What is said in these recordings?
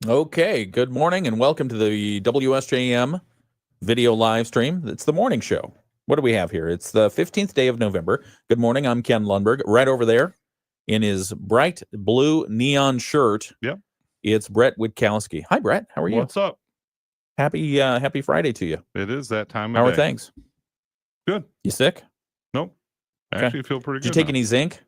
Okay, good morning and welcome to the WSJM video live stream. It's the morning show. What do we have here? It's the 15th day of November. Good morning. I'm Ken Lundberg. Right over there in his bright blue neon shirt. Yep. It's Brett Witkowski. Hi, Brett. How are you? What's up? Happy Friday to you. It is that time of How day. are things? Good. You sick? Nope. Okay. Actually feel pretty good. Did you take now. any zinc?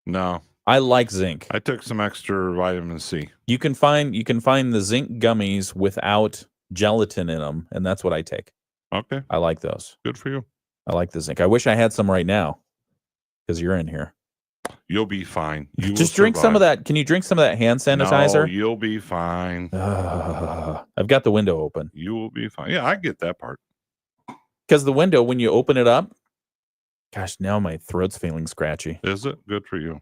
No. I like zinc. I took some extra vitamin C. You can find the zinc gummies without gelatin in them, and that's what I take. Okay. I like those. Good for you. I like the zinc. I wish I had some right now because you're in here. You'll be fine. You Just drink some of that. Can you drink some of that hand sanitizer? No, you'll be fine. I've got the window open. You will be fine. Yeah, I get that part. Because the window, when you open it up, gosh, now my throat's feeling scratchy. Is it? Good for you.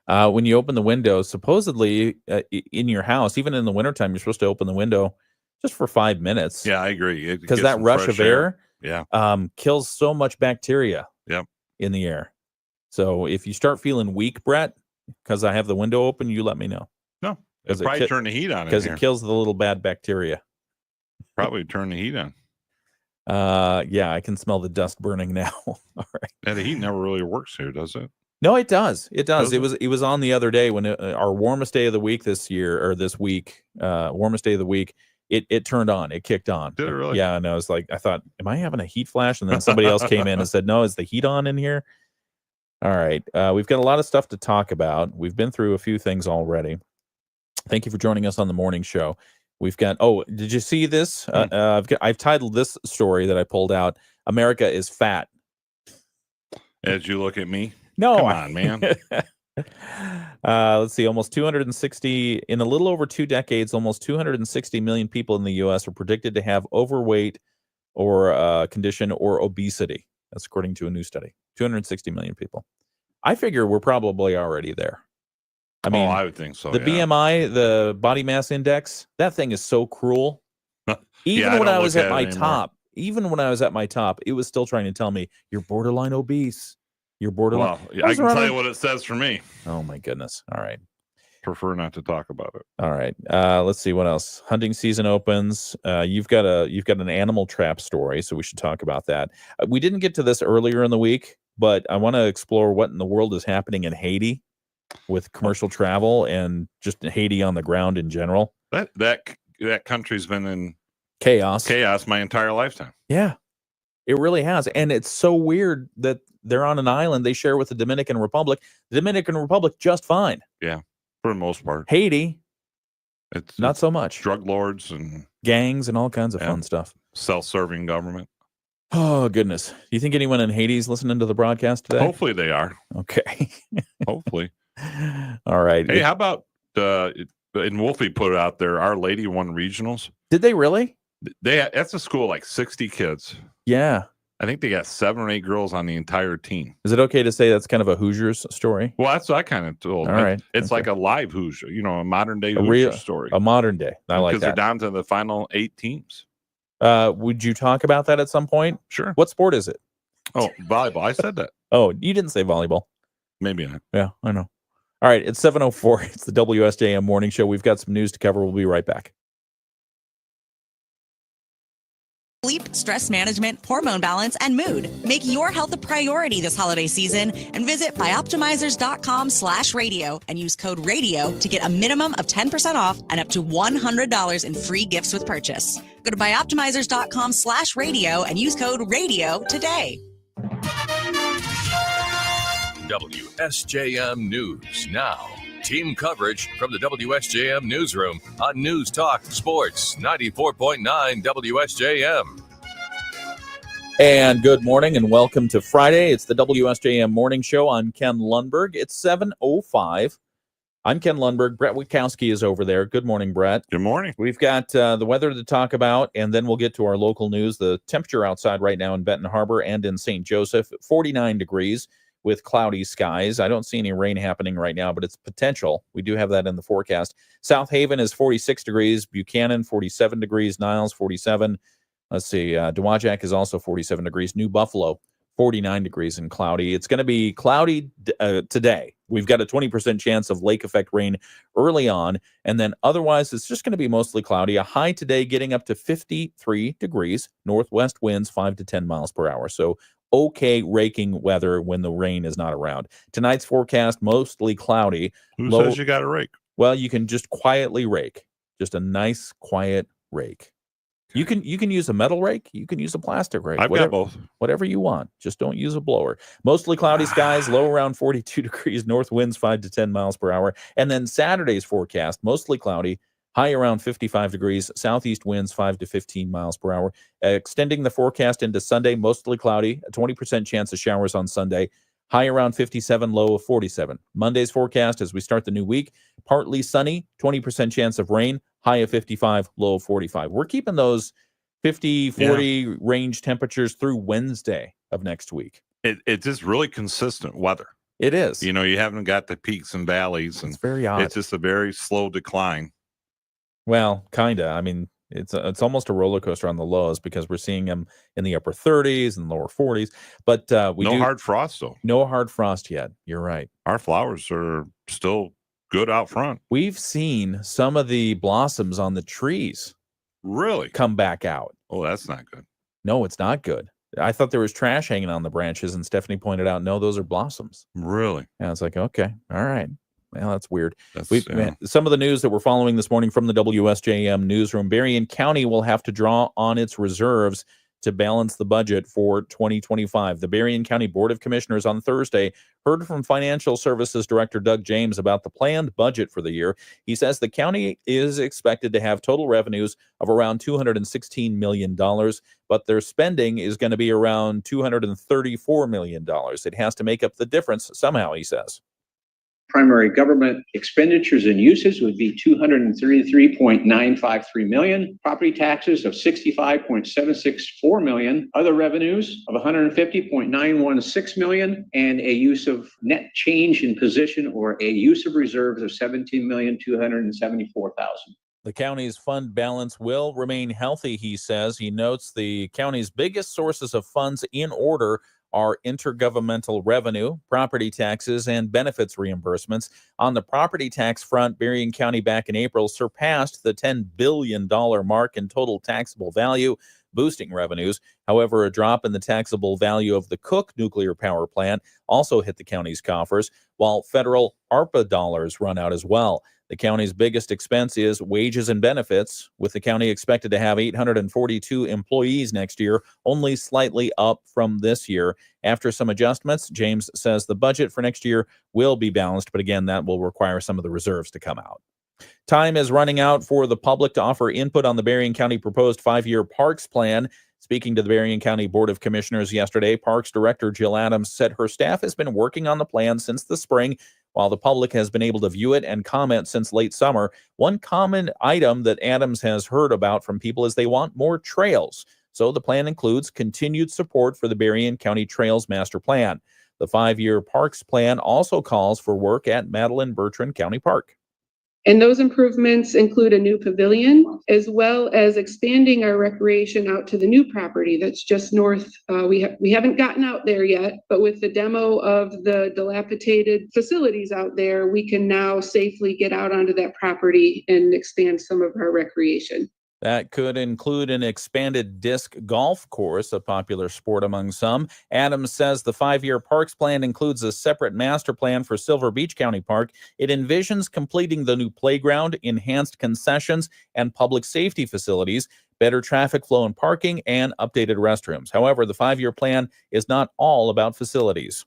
When you open the window, supposedly in your house, even in the wintertime, you're supposed to open the window just for 5 minutes. Yeah, I agree. Because that rush of air kills so much bacteria in the air. So if you start feeling weak, Brett, because I have the window open, you let me know. No, it'll probably turn the heat on. Because it kills the little bad bacteria. Probably turn the heat on. Yeah, I can smell the dust burning now. All right. And the heat never really works here, does it? No, it does. It does. It was on the other day when our warmest day of the week this week, warmest day of the week. It turned on. It kicked on. Did it really? Yeah, and I was like, I thought, am I having a heat flash? And then somebody else came in and said, no, is the heat on in here? All right. We've got a lot of stuff to talk about. We've been through a few things already. Thank you for joining us on the morning show. We've got, did you see this? I've titled this story that I pulled out, America is Fat. As you look at me? No. Come on, man. Let's see, almost 260, in a little over 2 decades, almost 260 million people in the U.S. are predicted to have overweight or condition or obesity. That's according to a new study. 260 million people. I figure we're probably already there. I mean, I would think so. The BMI, the body mass index, that thing is so cruel. Even when I was at my top, it was still trying to tell me you're borderline obese. You're borderline. Well, I can tell you what it says for me. Oh my goodness. All right. Prefer not to talk about it. All right. Let's see what else. Hunting season opens. You've got an animal trap story, so we should talk about that. We didn't get to this earlier in the week, but I want to explore what in the world is happening in Haiti with commercial travel and just Haiti on the ground in general. That country's been in chaos my entire lifetime. Yeah, it really has. And it's so weird that they're on an island they share with the Dominican Republic. The Dominican Republic just fine. Yeah, for the most part. Haiti, it's not so much. Drug lords and gangs and all kinds of fun stuff. Self-serving government. Oh, goodness. Do you think anyone in Haiti is listening to the broadcast today? Hopefully they are. Okay. Hopefully. All right. Hey, how about, and Wolfie put it out there, Our Lady won regionals. Did they really? That's a school like 60 kids. Yeah. I think they got 7 or 8 girls on the entire team. Is it okay to say that's kind of a Hoosiers story? Well, that's what I kind of told. All right. It's like a live Hoosier, a modern day Hoosier story. A modern day. I like that. Because they're down to the final 8 teams. Would you talk about that at some point? Sure. What sport is it? Oh, volleyball. I said that. Oh, you didn't say volleyball. Maybe not. Yeah, I know. All right. It's 7:04. It's the WSJM morning show. We've got some news to cover. We'll be right back. Sleep, stress management, hormone balance, and mood. Make your health a priority this holiday season and visit bioptimizers.com/radio and use code radio to get a minimum of 10% off and up to $100 in free gifts with purchase. Go to bioptimizers.com/radio and use code radio today. WSJM News now. Team coverage from the WSJM Newsroom on News Talk Sports 94.9 WSJM. And good morning and welcome to Friday. It's the WSJM Morning Show. I'm Ken Lundberg. It's 7:05. I'm Ken Lundberg. Brett Witkowski is over there. Good morning, Brett. Good morning. We've got the weather to talk about, and then we'll get to our local news. The temperature outside right now in Benton Harbor and in St. Joseph, 49 degrees. With cloudy skies. I don't see any rain happening right now, but it's potential. We do have that in the forecast. South Haven is 46 degrees. Buchanan, 47 degrees. Niles, 47. Let's see. Dowagiac is also 47 degrees. New Buffalo, 49 degrees and cloudy. It's going to be cloudy today. we've got a 20% chance of lake effect rain early on, and then otherwise it's just going to be mostly cloudy. A high today getting up to 53 degrees, northwest winds 5 to 10 miles per hour. So okay raking weather when the rain is not around. Tonight's forecast, mostly cloudy. Who says you got to rake? Well, you can just quietly rake. Just a nice, quiet rake. You can use a metal rake. You can use a plastic rake. I've got both. Whatever you want. Just don't use a blower. Mostly cloudy skies, low around 42 degrees, north winds 5 to 10 miles per hour. And then Saturday's forecast, mostly cloudy, high around 55 degrees, southeast winds 5 to 15 miles per hour. Extending the forecast into Sunday, mostly cloudy, a 20% chance of showers on Sunday, high around 57, low of 47. Monday's forecast as we start the new week, partly sunny, 20% chance of rain, high of 55, low of 45. We're keeping those 50, 40 range temperatures through Wednesday of next week. It's just really consistent weather. It is. You haven't got the peaks and valleys. And it's very odd. It's just a very slow decline. Well, kind of. I mean, it's almost a roller coaster on the lows because we're seeing them in the upper 30s and lower 40s. But no hard frost, though. No hard frost yet. You're right. Our flowers are still good out front. We've seen some of the blossoms on the trees really come back out. Oh, that's not good. No, it's not good. I thought there was trash hanging on the branches, and Stephanie pointed out, no, those are blossoms. Really? And I was like, okay, all right. Well, that's weird. Some of the news that we're following this morning from the WSJM newsroom, Berrien County will have to draw on its reserves to balance the budget for 2025. The Berrien County Board of Commissioners on Thursday heard from Financial Services Director Doug James about the planned budget for the year. He says the county is expected to have total revenues of around $216 million, but their spending is going to be around $234 million. It has to make up the difference somehow, he says. Primary government expenditures and uses would be $233.953 million, property taxes of $65.764 million, other revenues of $150.916 million, and a use of net change in position or a use of reserves of $17,274,000. The county's fund balance will remain healthy, he says. He notes the county's biggest sources of funds in order are intergovernmental revenue, property taxes, and benefits reimbursements. On the property tax front, Berrien County back in April surpassed the $10 billion mark in total taxable value, boosting revenues. However, a drop in the taxable value of the Cook nuclear power plant also hit the county's coffers, while federal ARPA dollars run out as well. The county's biggest expense is wages and benefits, with the county expected to have 842 employees next year, only slightly up from this year. After some adjustments, James says the budget for next year will be balanced, but again, that will require some of the reserves to come out. Time is running out for the public to offer input on the Berrien County proposed 5-year parks plan. Speaking to the Berrien County Board of Commissioners yesterday, Parks Director Jill Adams said her staff has been working on the plan since the spring, while the public has been able to view it and comment since late summer. One common item that Adams has heard about from people is they want more trails. So the plan includes continued support for the Berrien County Trails Master Plan. The 5-year parks plan also calls for work at Madeline Bertrand County Park. And those improvements include a new pavilion, as well as expanding our recreation out to the new property that's just north. We haven't gotten out there yet, but with the demo of the dilapidated facilities out there, we can now safely get out onto that property and expand some of our recreation. That could include an expanded disc golf course, a popular sport among some. Adams says the 5-year parks plan includes a separate master plan for Silver Beach County Park. It envisions completing the new playground, enhanced concessions, and public safety facilities, better traffic flow and parking, and updated restrooms. However, the 5-year plan is not all about facilities.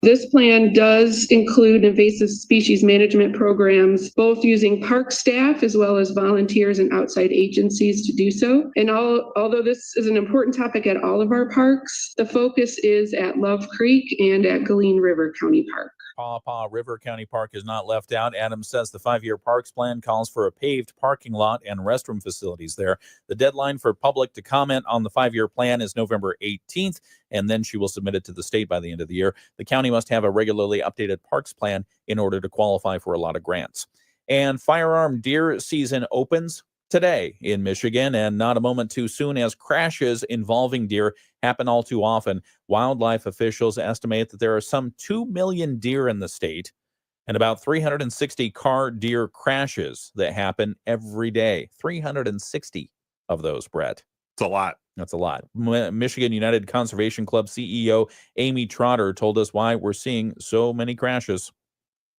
This plan does include invasive species management programs, both using park staff as well as volunteers and outside agencies to do so. And although this is an important topic at all of our parks, the focus is at Love Creek and at Galeen River County Park. Paw Paw River County Park is not left out. Adams says the 5-year parks plan calls for a paved parking lot and restroom facilities there. The deadline for public to comment on the 5-year plan is November 18th, and then she will submit it to the state by the end of the year. The county must have a regularly updated parks plan in order to qualify for a lot of grants. And firearm deer season opens today in Michigan, and not a moment too soon, as crashes involving deer happen all too often. Wildlife officials estimate that there are some 2 million deer in the state. And about 360 car deer crashes that happen every day. 360 of those, Brett. It's a lot. That's a lot. Michigan United Conservation Club CEO Amy Trotter told us why we're seeing so many crashes.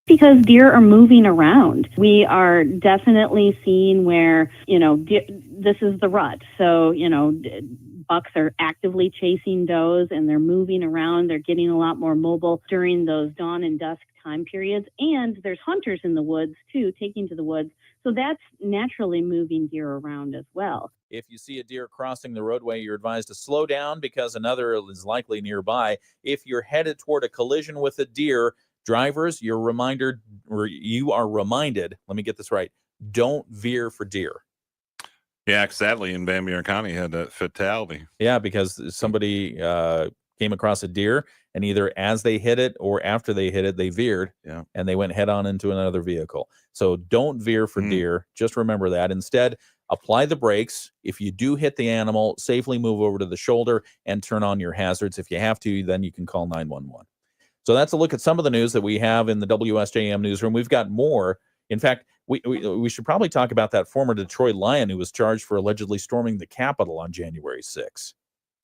Because deer are moving around. We are definitely seeing where, this is the rut. So, bucks are actively chasing does and they're moving around. They're getting a lot more mobile during those dawn and dusk time periods. And there's hunters in the woods too, taking to the woods. So that's naturally moving deer around as well. If you see a deer crossing the roadway, you're advised to slow down because another is likely nearby. If you're headed toward a collision with a deer, drivers, you are reminded, let me get this right, don't veer for deer. Yeah, sadly, in Van Buren County had that fatality. Yeah, because somebody came across a deer, and either as they hit it or after they hit it, they veered, and they went head on into another vehicle. So don't veer for deer. Just remember that. Instead, apply the brakes. If you do hit the animal, safely move over to the shoulder and turn on your hazards. If you have to, then you can call 911. So that's a look at some of the news that we have in the WSJM newsroom. We've got more. In fact, we should probably talk about that former Detroit Lion who was charged for allegedly storming the Capitol on January 6th.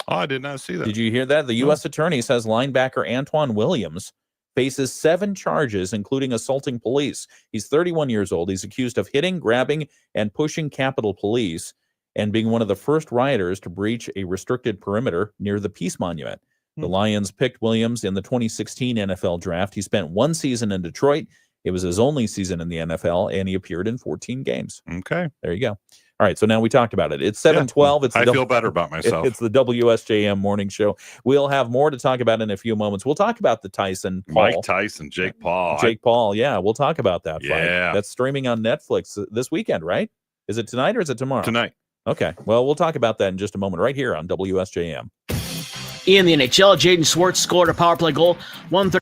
Oh, I did not see that. Did you hear that? The U.S. attorney says linebacker Antoine Williams faces 7 charges, including assaulting police. He's 31 years old. He's accused of hitting, grabbing, and pushing Capitol Police and being one of the first rioters to breach a restricted perimeter near the Peace Monument. The Lions picked Williams in the 2016 NFL draft. He spent 1 season in Detroit. It was his only season in the NFL, and he appeared in 14 games. Okay. There you go. All right, so now we talked about it. It's 7:12. I feel better about myself. It's the WSJM Morning Show. We'll have more to talk about in a few moments. We'll talk about the Tyson Paul. Mike Tyson, Jake Paul. Jake Paul, yeah. We'll talk about that fight. Yeah. That's streaming on Netflix this weekend, right? Is it tonight or is it tomorrow? Tonight. Okay. Well, we'll talk about that in just a moment right here on WSJM. In the NHL, Jaden Schwartz scored a power play goal. 130.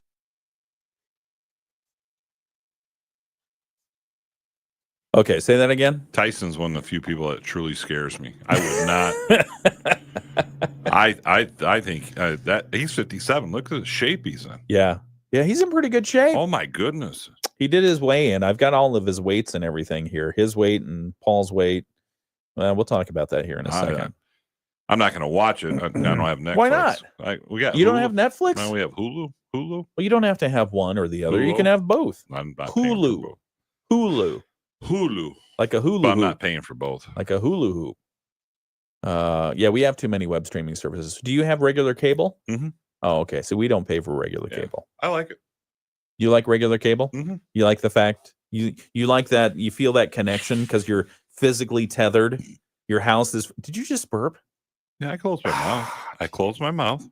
Okay, say that again. Tyson's one of the few people that truly scares me. I would not. I think that he's 57. Look at the shape he's in. Yeah, he's in pretty good shape. Oh my goodness. He did his weigh-in. I've got all of his weights and everything here. His weight and Paul's weight. We'll talk about that here in a second. I'm not going to watch it. I don't have Netflix. Why not? We got. You Hulu. don't have Netflix? No, we have Hulu. Well, you don't have to have one or the other. Hulu? You can have both. I'm not Hulu. Hulu. Like a Hulu. But I'm not paying for both. Like a Hulu hoop. Yeah, we have too many web streaming services. Do you have regular cable? Mm-hmm. Oh, okay. So we don't pay for regular cable. I like it. You like regular cable? Mm-hmm. You like the fact you like that you feel that connection because you're physically tethered. Your house is. Did you just burp? Yeah, I closed my mouth.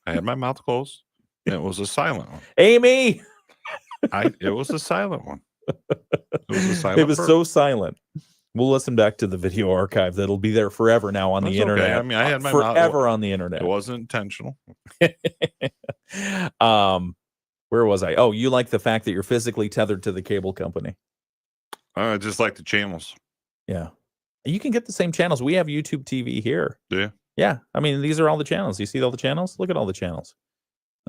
I had my mouth closed. And it was a silent one. Amy. It was a silent one. It was a silent. It was burp. so silent. We'll listen back to the video archive. That'll be there forever now on the internet. Okay. I mean, I had my forever mouth, on the internet. It wasn't intentional. Where was I? Oh, you like the fact that you're physically tethered to the cable company. I just like the channels. Yeah. You can get the same channels. We have YouTube TV here. Yeah. Yeah. I mean, these are all the channels. You see all the channels? Look at all the channels.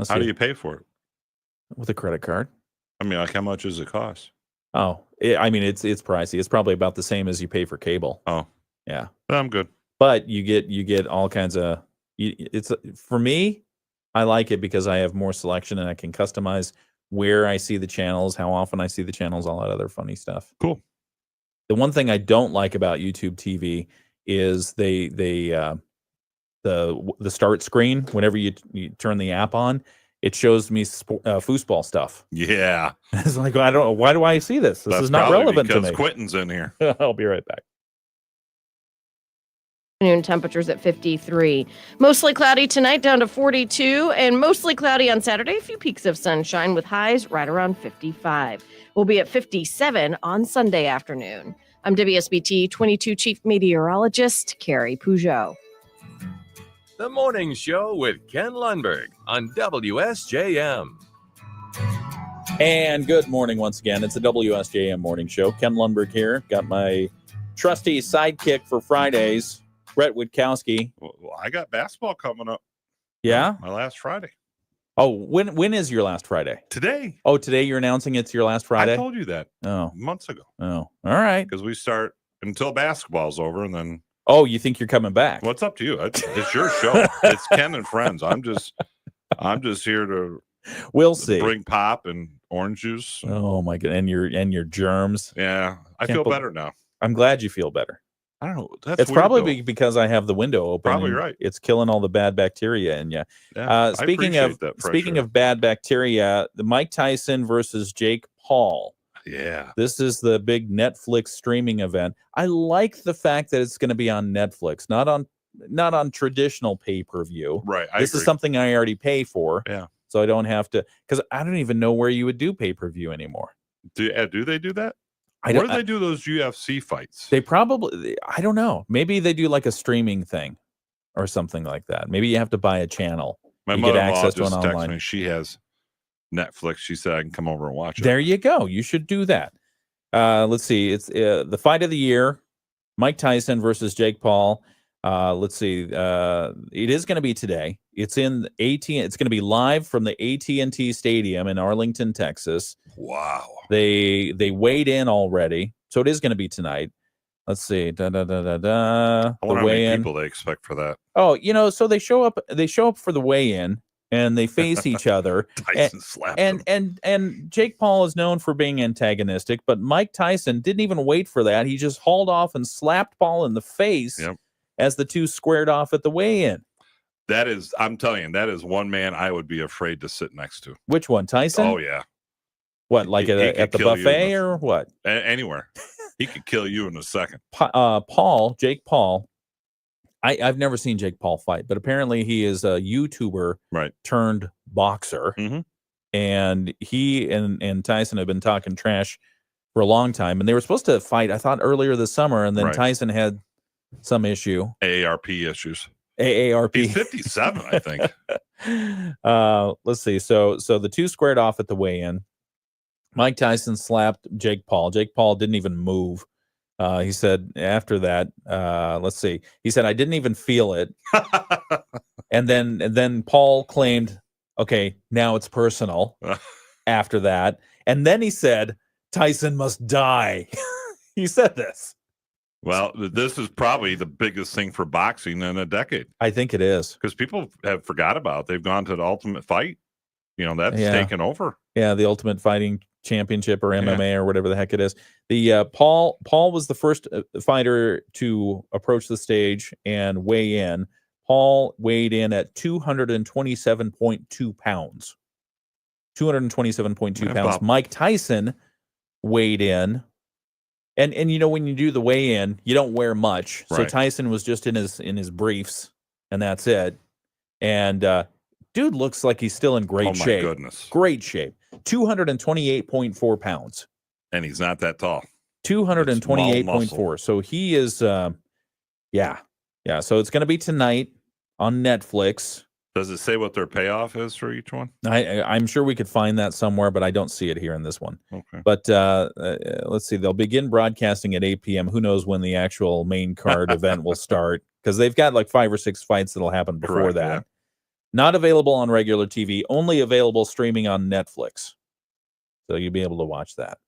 How do you pay for it? With a credit card. I mean, like how much does it cost? Oh, I mean, it's pricey. It's probably about the same as you pay for cable. Oh, yeah. I'm good. But you get all kinds of. It's for me. I like it because I have more selection and I can customize where I see the channels, how often I see the channels, all that other funny stuff. Cool. The one thing I don't like about YouTube TV is the start screen. Whenever you turn the app on, it shows me foosball stuff. Yeah, it's like I don't know, why do I see this? This is not relevant to me. Because Quentin's in here. I'll be right back. Temperatures at 53. Mostly cloudy tonight down to 42 and mostly cloudy on Saturday. A few peaks of sunshine with highs right around 55. We'll be at 57 on Sunday afternoon. I'm WSBT 22 Chief Meteorologist Carrie Peugeot. The Morning Show with Ken Lundberg on WSJM. And good morning once again. It's the WSJM Morning Show. Ken Lundberg here. Got my trusty sidekick for Fridays, Brett Witkowski. Well, I got basketball coming up. Yeah? My last Friday. Oh, when is your last Friday? Today. Oh, today you're announcing it's your last Friday? I told you that months ago. Oh, all right. Because we start until basketball's over, and then. Oh, you think you're coming back? Well, it's up to you. It's your show. It's Ken and Friends. I'm just here to. We'll see. Bring pop and orange juice. Oh my god, and your germs. Yeah, I feel better now. I'm glad you feel better. I don't know. That's it's weird, probably because I have the window open. Probably right. It's killing all the bad bacteria in you. Yeah, speaking of bad bacteria, the Mike Tyson versus Jake Paul. Yeah, this is the big Netflix streaming event. I like the fact that it's going to be on Netflix, not on traditional pay-per-view. Right. This is something I already pay for. Yeah. So I don't have to, because I don't even know where you would do pay-per-view anymore. Do they do that? Where do they do those UFC fights? They probably, I don't know. Maybe they do like a streaming thing or something like that. Maybe you have to buy a channel. My mother-in-law just texted me. She has Netflix. She said I can come over and watch it. There you go. You should do that. Let's see. It's the fight of the year, Mike Tyson versus Jake Paul. Let's see. It is going to be today. It's in It's going to be live from the AT&T Stadium in Arlington, Texas. Wow. They weighed in already, so it is going to be tonight. Let's see. I wonder how many people they expect for that. Oh, so they show up. They show up for the weigh-in, and they face each other. Tyson slapped him. And Jake Paul is known for being antagonistic, but Mike Tyson didn't even wait for that. He just hauled off and slapped Paul in the face. Yep. As the two squared off at the weigh-in. I'm telling you, that is one man I would be afraid to sit next to. Which one, Tyson? Oh, yeah. What, like at the buffet or what? Anywhere. He could kill you in a second. Jake Paul, I've never seen Jake Paul fight, but apparently he is a YouTuber turned boxer. Mm-hmm. And he and Tyson have been talking trash for a long time. And they were supposed to fight, I thought, earlier this summer, and then Tyson had some issue. AARP issues. AARP. He's 57, I think. Let's see. So the two squared off at the weigh-in. Mike Tyson slapped Jake Paul. Jake Paul didn't even move. He said after that, let's see. He said, I didn't even feel it. and then Paul claimed, okay, now it's personal after that. And then he said, Tyson must die. He said this. Well, this is probably the biggest thing for boxing in a decade. I think it is. Because people have forgot about it. They've gone to the Ultimate Fight. That's taken over. Yeah, the Ultimate Fighting Championship or MMA or whatever the heck it is. The Paul was the first fighter to approach the stage and weigh in. Paul weighed in at 227.2 pounds. 227.2 pounds. Mike Tyson weighed in. And when you do the weigh-in, you don't wear much. So Tyson was just in his briefs, and that's it. And dude looks like he's still in great shape. Oh, my goodness. Great shape. 228.4 pounds. And he's not that tall. 228.4. So he is, yeah. So it's going to be tonight on Netflix. Does it say what their payoff is for each one? I'm sure we could find that somewhere, but I don't see it here in this one. Okay. But let's see. They'll begin broadcasting at 8 p.m. Who knows when the actual main card event will start? Because they've got like 5 or 6 fights that'll happen before that. Yeah. Not available on regular TV. Only available streaming on Netflix. So you'll be able to watch that.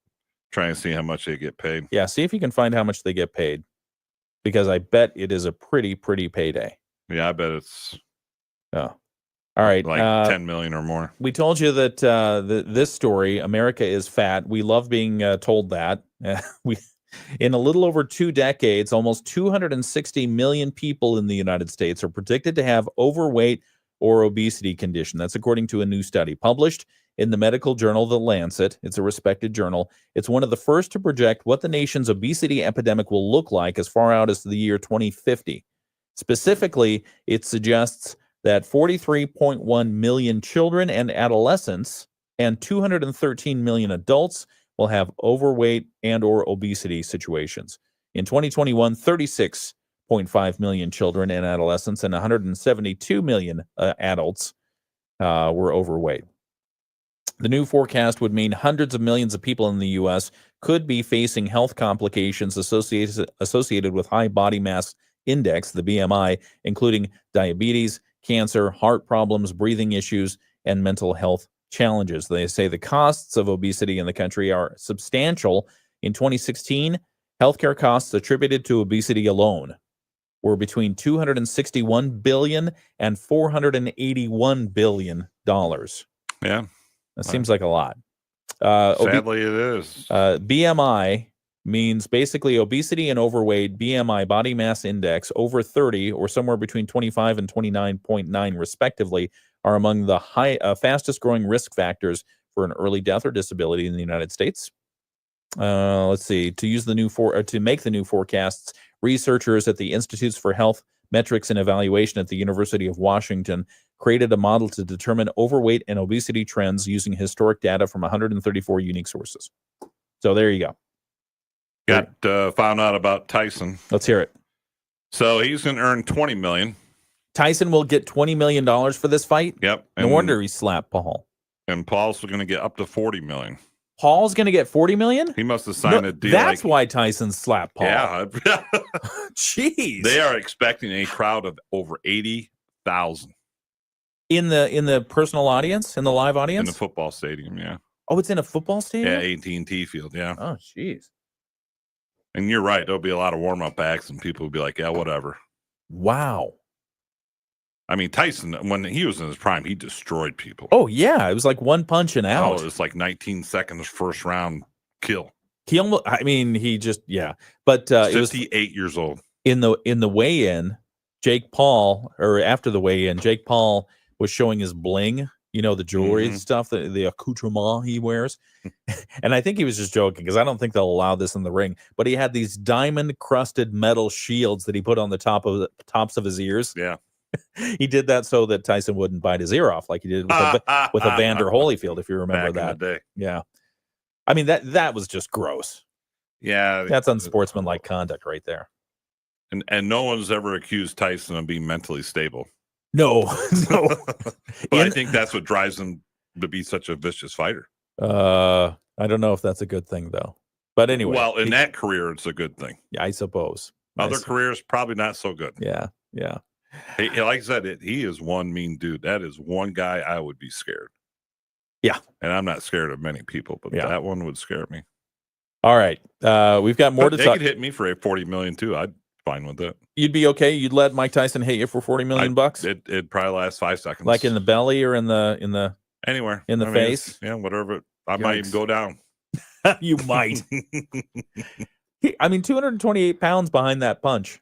Trying to see how much they get paid. Yeah, see if you can find how much they get paid. Because I bet it is a pretty payday. Yeah, I bet it's... Oh, all right. Like 10 million or more. We told you that this story, America is fat. We love being told that. In a little over 2 decades, almost 260 million people in the United States are predicted to have overweight or obesity condition. That's according to a new study published in the medical journal The Lancet. It's a respected journal. It's one of the first to project what the nation's obesity epidemic will look like as far out as the year 2050. Specifically, it suggests that 43.1 million children and adolescents and 213 million adults will have overweight and or obesity situations. In 2021, 36.5 million children and adolescents and 172 million adults were overweight. The new forecast would mean hundreds of millions of people in the U.S. could be facing health complications associated with high body mass index, the BMI, including diabetes, cancer, heart problems, breathing issues, and mental health challenges. They say the costs of obesity in the country are substantial. In 2016, healthcare costs attributed to obesity alone were between $261 billion and $481 billion. Yeah. That seems like a lot. Sadly, it is. BMI means basically obesity and overweight, BMI, body mass index, over 30 or somewhere between 25 and 29.9 respectively, are among the fastest growing risk factors for an early death or disability in the United States. Let's see. To make the new forecasts, researchers at the Institutes for Health Metrics and Evaluation at the University of Washington created a model to determine overweight and obesity trends using historic data from 134 unique sources. So there you go. Found out about Tyson. Let's hear it. So he's going to earn $20 million. Tyson will get $20 million for this fight? Yep. No wonder he slapped Paul. And Paul's going to get up to $40 million. Paul's going to get $40 million? He must have signed a deal. That's why Tyson slapped Paul. Yeah. Jeez. They are expecting a crowd of over 80,000. In the personal audience? In the live audience? In the football stadium, yeah. Oh, it's in a football stadium? Yeah, AT&T Field, yeah. Oh, jeez. And you're right. There'll be a lot of warm-up acts, and people will be like, yeah, whatever. Wow. I mean, Tyson, when he was in his prime, he destroyed people. Oh, yeah. It was like one punch and out. Oh, it was like 19 seconds first round kill. He almost, he just, yeah. But it was 58 years old. In the weigh-in, after the weigh-in, Jake Paul was showing his bling, the jewelry stuff, the accoutrement he wears. And I think he was just joking because I don't think they'll allow this in the ring. But he had these diamond-crusted metal shields that he put on the tops of his ears. Yeah. He did that so that Tyson wouldn't bite his ear off like he did with Evander Holyfield, if you remember Back that. in the day. Yeah. I mean, that was just gross. Yeah. That's unsportsmanlike conduct right there. And no one's ever accused Tyson of being mentally stable. No. But I think that's what drives him to be such a vicious fighter. I don't know if that's a good thing, though. But anyway. Well, in that career, it's a good thing. Yeah, I suppose. Other careers, probably not so good. Yeah, yeah. Hey, like I said, he is one mean dude. That is one guy I would be scared. Yeah. And I'm not scared of many people, but that one would scare me. All right. We've got more to talk. They could hit me for $40 million, too. I'd fine with that. You'd be okay? You'd let Mike Tyson hit you for $40 million bucks? It'd probably last 5 seconds. Like in the belly or in the anywhere. In the face? Yeah, whatever. I might even go down. You might. 228 pounds behind that punch.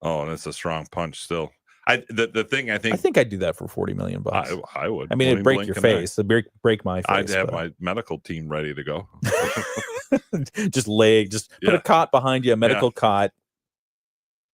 Oh, and it's a strong punch still. The thing I think I'd do that for $40 million bucks. I would. I mean, it'd break your face. It'd break my face. I'd have my medical team ready to go. just put a cot behind you, a medical cot.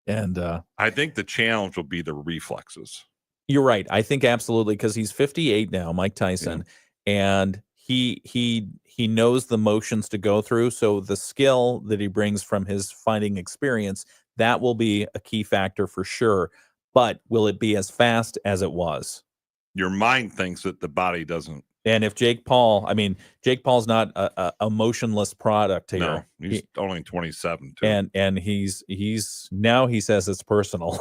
And I think the challenge will be the reflexes. You're right. I think absolutely, because he's 58 now, Mike Tyson, and he knows the motions to go through. So the skill that he brings from his fighting experience, that will be a key factor for sure. But will it be as fast as it was? Your mind thinks that the body doesn't. And if Jake Paul's not a motionless product here. No, he's only 27 too. And he's now he says it's personal.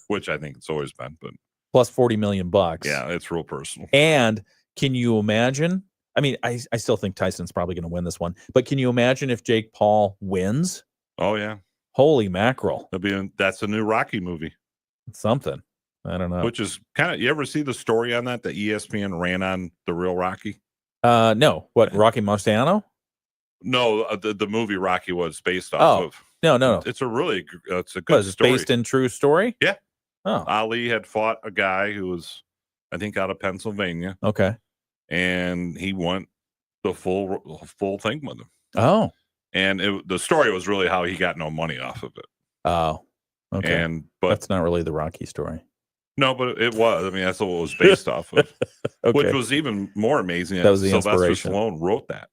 Which I think it's always been, but plus $40 million bucks. Yeah, it's real personal. And can you imagine? I mean, I still think Tyson's probably going to win this one, but can you imagine if Jake Paul wins? Oh yeah. Holy mackerel. That's a new Rocky movie. Something. I don't know. Which is you ever see the story on that ESPN ran on the real Rocky? No. What, Rocky Marciano? No, the movie Rocky was based off of. No. It's a good story. Based in true story? Yeah. Oh. Ali had fought a guy who was, I think, out of Pennsylvania. Okay. And he went the full thing with him. Oh. And the story was really how he got no money off of it. Oh. Okay. But that's not really the Rocky story. No, but it was. I mean, that's what it was based off of. Okay. Which was even more amazing. That was the Sylvester inspiration. Stallone wrote that.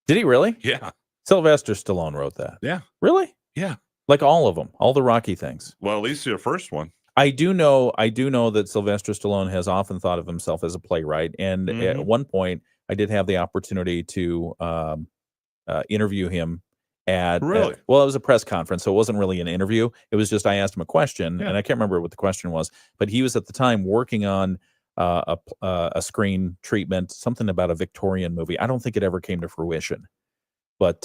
Did he really? Yeah. Sylvester Stallone wrote that. Yeah. Really? Yeah. Like all of them, all the Rocky things. Well, at least the first one. I do know that Sylvester Stallone has often thought of himself as a playwright, and at one point, I did have the opportunity to interview him. It was a press conference, so it wasn't really an interview. It was just I asked him a question, and I can't remember what the question was, but he was at the time working on a screen treatment, something about a Victorian movie. I don't think it ever came to fruition, but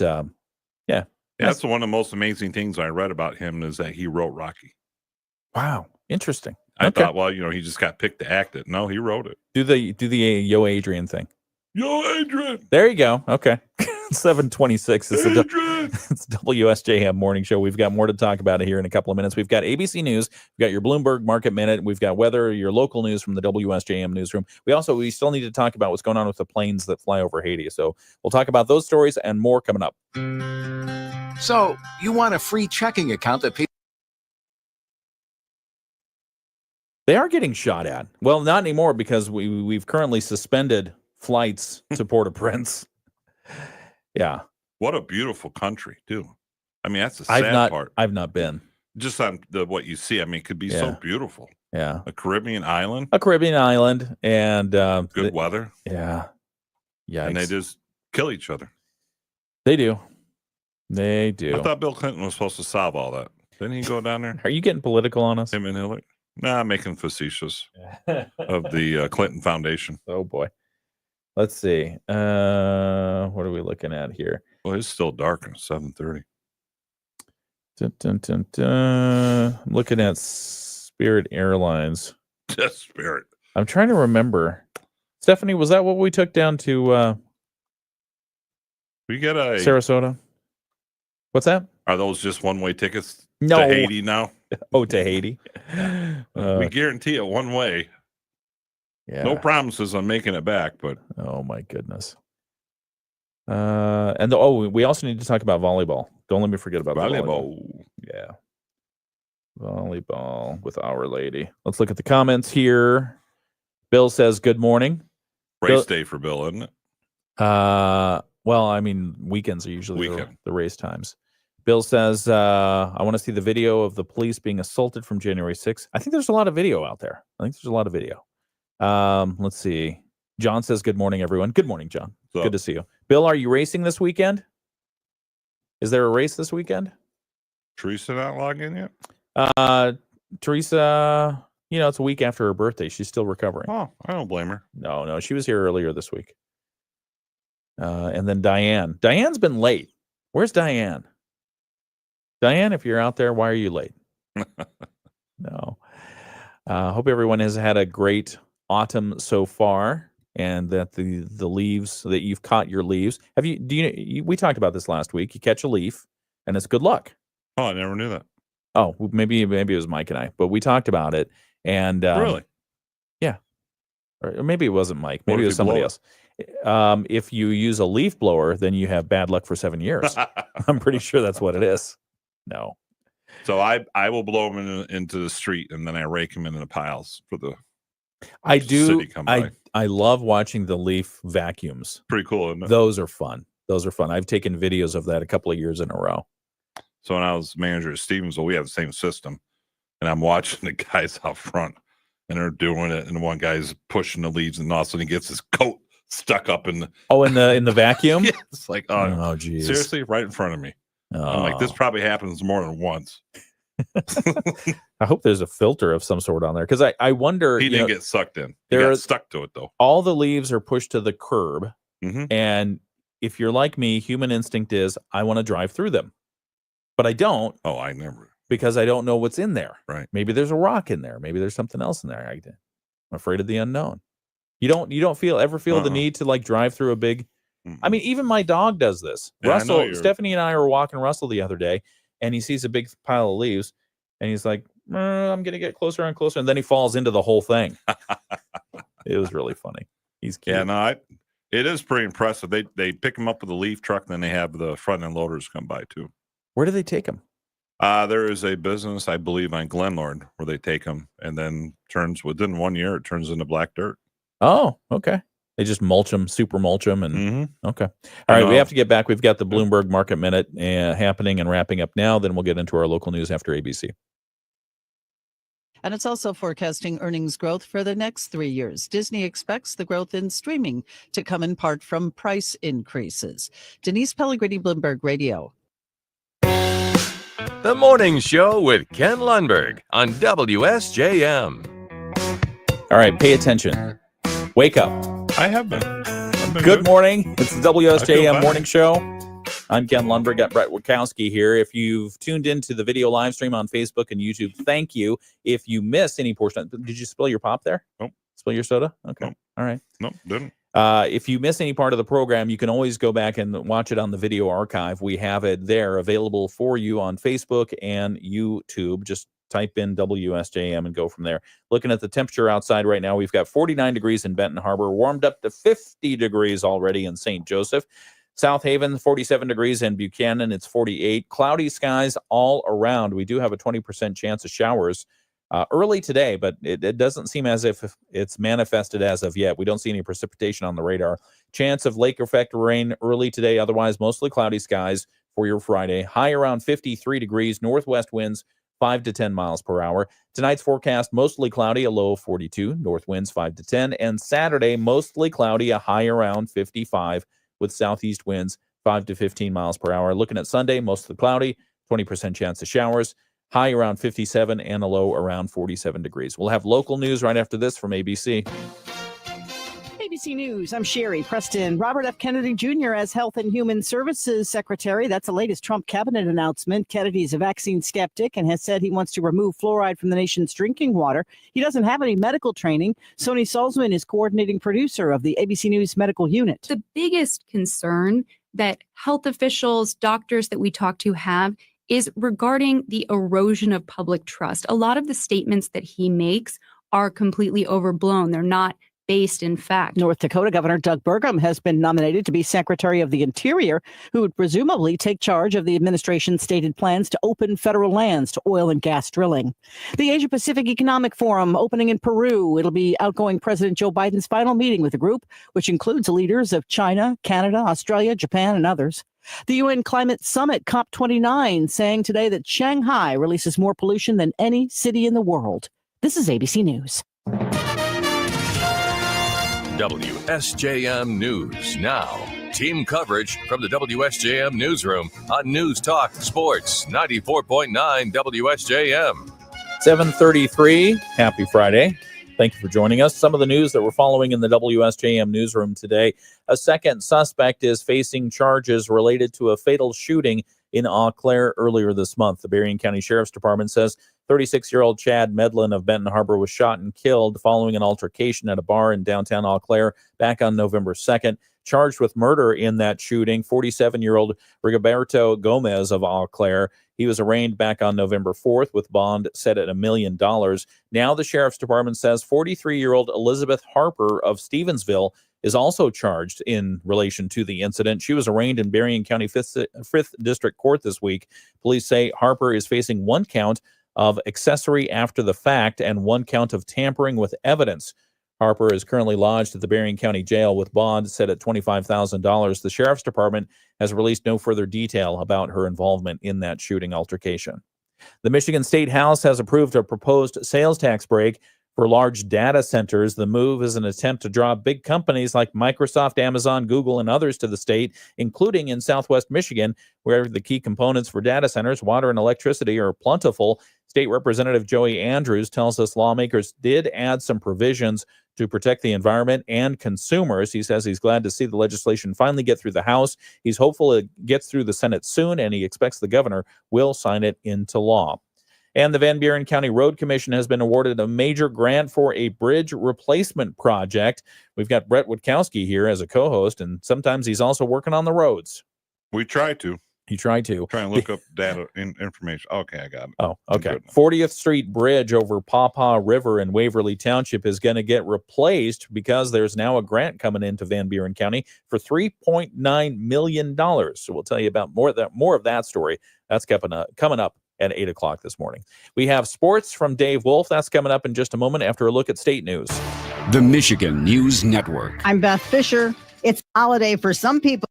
yeah. That's one of the most amazing things I read about him is that he wrote Rocky. Wow, interesting. I Okay. thought, well, he just got picked to act it. No, he wrote it. Do the Yo Adrian thing. Yo, Adrian. There you go. Okay. 7:26. Adrian. It's WSJM Morning Show. We've got more to talk about here in a couple of minutes. We've got ABC News. We've got your Bloomberg Market Minute. We've got weather, your local news from the WSJM newsroom. We still need to talk about what's going on with the planes that fly over Haiti. So we'll talk about those stories and more coming up. So you want a free checking account that people... They are getting shot at. Well, not anymore because we've currently suspended flights to Port-au-Prince. Yeah. What a beautiful country, too. I mean, that's the sad part. I've not been. Just on what you see, I mean, it could be so beautiful. Yeah. A Caribbean island. And good weather. Yeah. Yeah. And they just kill each other. They do. They do. I thought Bill Clinton was supposed to solve all that. Didn't he go down there? Are you getting political on us? Him and Hillary? Nah, I'm making facetious of the Clinton Foundation. Oh, boy. Let's see. What are we looking at here? Well, it's still dark at 7:30. I'm looking at Spirit Airlines. Just Spirit. I'm trying to remember. Stephanie, was that what we took down to we get a Sarasota? What's that? Are those just one-way tickets No. to Haiti now? Oh, to Haiti. We guarantee it one way. Yeah. No promises on making it back, but oh my goodness. We also need to talk about volleyball. Don't let me forget about volleyball. Yeah. Volleyball with Our Lady. Let's look at the comments here. Bill says, good morning. Race day for Bill, isn't it? Well, I mean, weekends are usually the race times. Bill says, I want to see the video of the police being assaulted from January 6th. I think there's a lot of video out there. Let's see. John says, good morning, everyone. Good morning, John. Good to see you. Bill, are you racing this weekend? Is there a race this weekend? Teresa not logging yet? Teresa, it's a week after her birthday. She's still recovering. Oh, I don't blame her. No, she was here earlier this week. And then Diane. Diane's been late. Where's Diane? Diane, if you're out there, why are you late? No. Hope everyone has had a great autumn so far, and that the leaves, that you've caught your leaves. We talked about this last week. You catch a leaf, and it's good luck. Oh, I never knew that. Oh, maybe it was Mike and I, but we talked about it. And really? Yeah. Or maybe it wasn't Mike. Maybe it was somebody else. If you use a leaf blower, then you have bad luck for 7 years. I'm pretty sure that's what it is. No. So I will blow them into the street, and then I rake them into the piles for the city come by. I love watching the leaf vacuums. Pretty cool, isn't it? Those are fun. I've taken videos of that a couple of years in a row. So when I was manager at Stevensville, we have the same system, and I'm watching the guys out front, and they're doing it, and one guy's pushing the leaves, and all of a sudden he gets his coat stuck up in the in the vacuum. Yeah, it's like, oh geez, seriously, right in front of me. I'm like, this probably happens more than once. I hope there's a filter of some sort on there, because I wonder. He didn't get sucked in. He got stuck to it though. All the leaves are pushed to the curb, and if you're like me, human instinct is I want to drive through them, but I don't. Oh, I never, because I don't know what's in there. Right? Maybe there's a rock in there. Maybe there's something else in there. I'm afraid of the unknown. You don't ever feel the need to like drive through a big. I mean, even my dog does this. Yeah, Russell, Stephanie and I were walking Russell the other day, and he sees a big pile of leaves, and he's like, I'm going to get closer and closer. And then he falls into the whole thing. It was really funny. He's cute. Yeah, no, it is pretty impressive. They pick him up with a leaf truck, and then they have the front end loaders come by too. Where do they take him? There is a business, I believe, on Glenlord where they take them, and then within 1 year, it turns into black dirt. Oh, okay. They just super mulch them. And okay. All right. We have to get back. We've got the Bloomberg Market Minute happening and wrapping up now. Then we'll get into our local news after ABC. And it's also forecasting earnings growth for the next 3 years. Disney expects the growth in streaming to come in part from price increases. Denise Pellegrini, Bloomberg Radio. The Morning Show with Ken Lundberg on WSJM. All right, pay attention. Wake up. I have been. Good morning. It's the I feel WSJM better. Morning Show. I'm Ken Lundberg. Got Brett Witkowski here. If you've tuned into the video live stream on Facebook and YouTube, thank you. If you missed any portion, did you spill your pop there? Nope. Spill your soda? Okay. Nope. All right. Nope, didn't. If you miss any part of the program, you can always go back and watch it on the video archive. We have it there available for you on Facebook and YouTube. Just type in WSJM and go from there. Looking at the temperature outside right now, we've got 49 degrees in Benton Harbor, warmed up to 50 degrees already in St. Joseph. South Haven, 47 degrees, in Buchanan, it's 48. Cloudy skies all around. We do have a 20% chance of showers early today, but it doesn't seem as if it's manifested as of yet. We don't see any precipitation on the radar. Chance of lake effect rain early today, otherwise mostly cloudy skies for your Friday. High around 53 degrees, northwest winds 5 to 10 miles per hour. Tonight's forecast, mostly cloudy, a low of 42, north winds 5 to 10. And Saturday, mostly cloudy, a high around 55 with southeast winds 5 to 15 miles per hour. Looking at Sunday, mostly cloudy, 20% chance of showers, high around 57 and a low around 47 degrees. We'll have local news right after this from ABC. ABC News, I'm Sherry Preston. Robert F. Kennedy Jr. as Health and Human Services Secretary. That's the latest Trump cabinet announcement. Kennedy is a vaccine skeptic and has said he wants to remove fluoride from the nation's drinking water. He doesn't have any medical training. Sony Salzman is coordinating producer of the ABC News medical unit. The biggest concern that health officials, doctors that we talk to have is regarding the erosion of public trust. A lot of the statements that he makes are completely overblown. They're not based in fact. North Dakota Governor Doug Burgum has been nominated to be Secretary of the Interior, who would presumably take charge of the administration's stated plans to open federal lands to oil and gas drilling. The Asia Pacific Economic Forum opening in Peru. It'll be outgoing President Joe Biden's final meeting with the group, which includes leaders of China, Canada, Australia, Japan, and others. The UN Climate Summit COP29 saying today that Shanghai releases more pollution than any city in the world. This is ABC News. WSJM News Now. Team coverage from the WSJM Newsroom on News Talk Sports 94.9 WSJM. 7:33. Happy Friday. Thank you for joining us. Some of the news that we're following in the WSJM Newsroom today. A second suspect is facing charges related to a fatal shooting in Eau Claire earlier this month. The Berrien County Sheriff's Department says 36-year-old Chad Medlin of Benton Harbor was shot and killed following an altercation at a bar in downtown Eau Claire back on November 2nd. Charged with murder in that shooting, 47-year-old Rigoberto Gomez of Eau Claire. He was arraigned back on November 4th with bond set at $1 million. Now the Sheriff's Department says 43-year-old Elizabeth Harper of Stevensville is also charged in relation to the incident. She was arraigned in Berrien County 5th District Court this week. Police say Harper is facing one count of accessory after the fact and one count of tampering with evidence. Harper is currently lodged at the Berrien County Jail with bond set at $25,000. The Sheriff's Department has released no further detail about her involvement in that shooting altercation. The Michigan State House has approved a proposed sales tax break for large data centers. The move is an attempt to draw big companies like Microsoft, Amazon, Google, and others to the state, including in Southwest Michigan, where the key components for data centers, water and electricity, are plentiful. State Representative Joey Andrews tells us lawmakers did add some provisions to protect the environment and consumers. He says he's glad to see the legislation finally get through the House. He's hopeful it gets through the Senate soon, and he expects the governor will sign it into law. And the Van Buren County Road Commission has been awarded a major grant for a bridge replacement project. We've got Brett Witkowski here as a co-host, and sometimes he's also working on the roads. We try to. You try to. Try and look up data information. Okay, I got it. Oh, okay. 40th Street Bridge over Pawpaw River in Waverly Township is going to get replaced because there's now a grant coming into Van Buren County for $3.9 million. So we'll tell you about more of that story. That's coming up at 8 o'clock this morning. We have sports from Dave Wolf. That's coming up in just a moment after a look at state news. The Michigan News Network. I'm Beth Fisher. It's a holiday for some people.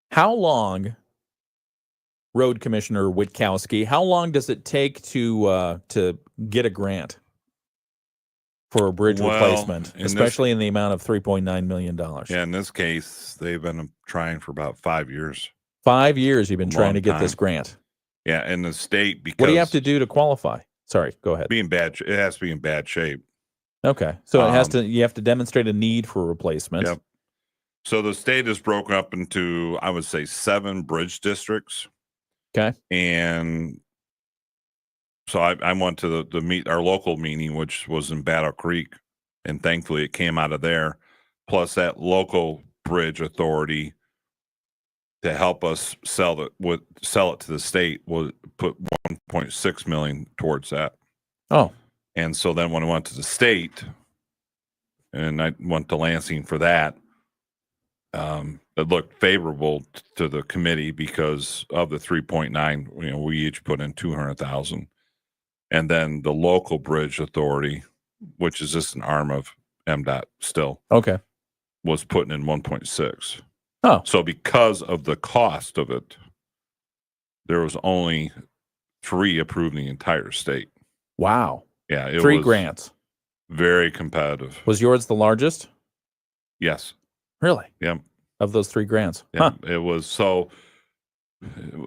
How long, Road Commissioner Witkowski, how long does it take to get a grant for a bridge replacement, especially in the amount of $3.9 million? Yeah, in this case, they've been trying for about 5 years. 5 years you've been trying to get this grant. Yeah, in the state, because... What do you have to do to qualify? Sorry, go ahead. It has to be in bad shape. Okay. So you have to demonstrate a need for replacement. Yep. So the state is broken up into, I would say, 7 bridge districts. Okay. And so I went to our local meeting, which was in Battle Creek, and thankfully it came out of there. Plus that local bridge authority to help us sell it to the state will put $1.6 million towards that. Oh. And so then when I went to the state and I went to Lansing for that, it looked favorable to the committee because of the 3.9, we each put in 200,000. And then the local bridge authority, which is just an arm of MDOT still. Okay. Was putting in 1.6. Oh. So because of the cost of it, there was only 3 approved in the entire state. Wow. Yeah. It 3 was grants. Very competitive. Was yours the largest? Yes. Really? Yep. Of those 3 grants. Yeah. Huh. It was. So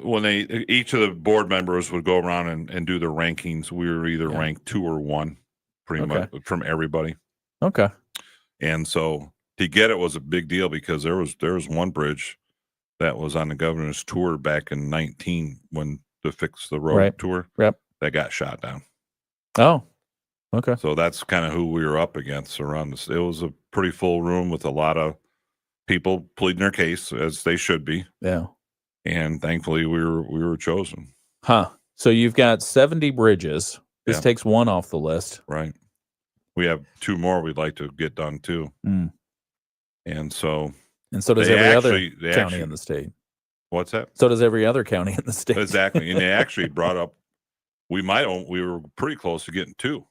when each of the board members would go around and do the rankings, we were either ranked 2 or 1 pretty much from everybody. Okay. And so to get it was a big deal because there was one bridge that was on the governor's tour back in 19 when to fix the road tour. Yep. That got shot down. Oh. Okay. So that's kind of who we were up against around this. It was a pretty full room with a lot of people pleading their case as they should be. Yeah. And thankfully we were chosen. Huh. So you've got 70 bridges. This takes 1 off the list. Right. We have 2 more we'd like to get done too. Mm. And so does every other county in the state. What's that? So does every other county in the state. Exactly. And they actually brought up we were pretty close to getting 2,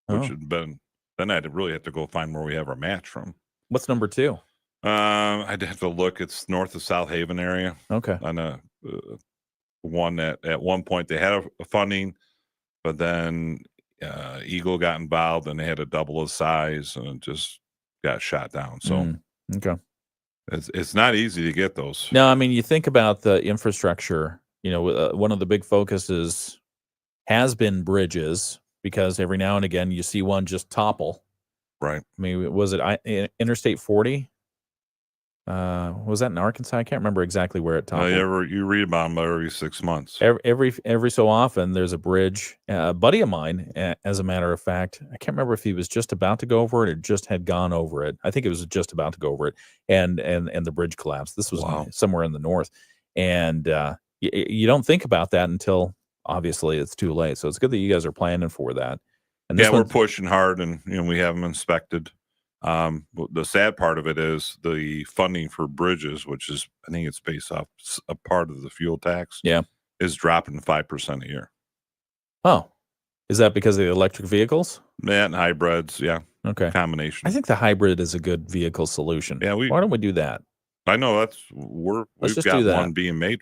which had been, then I'd really have to go find where we have our match from. What's number 2? I'd have to look. It's north of South Haven area. Okay. On a one that at one point they had a funding, but then Eagle got involved and they had to double the size and it just got shot down. So okay. It's not easy to get those. No, I mean, you think about the infrastructure, one of the big focuses has been bridges because every now and again you see one just topple. Right. I mean, was it Interstate 40? Was that in Arkansas? I can't remember exactly where it toppled. You read about them every 6 months. Every so often there's a bridge. A buddy of mine, as a matter of fact, I can't remember if he was just about to go over it or just had gone over it. I think it was just about to go over it, and the bridge collapsed. This was somewhere in the north, and you don't think about that until obviously it's too late. So it's good that you guys are planning for that. And we're pushing hard, and we have them inspected. The sad part of it is the funding for bridges, which is, I think it's based off a part of the fuel tax. Yeah. Is dropping 5% a year. Oh, is that because of the electric vehicles? Yeah, and hybrids. Yeah. Okay. Combination. I think the hybrid is a good vehicle solution. Yeah. Why don't we do that? I know we've got one being made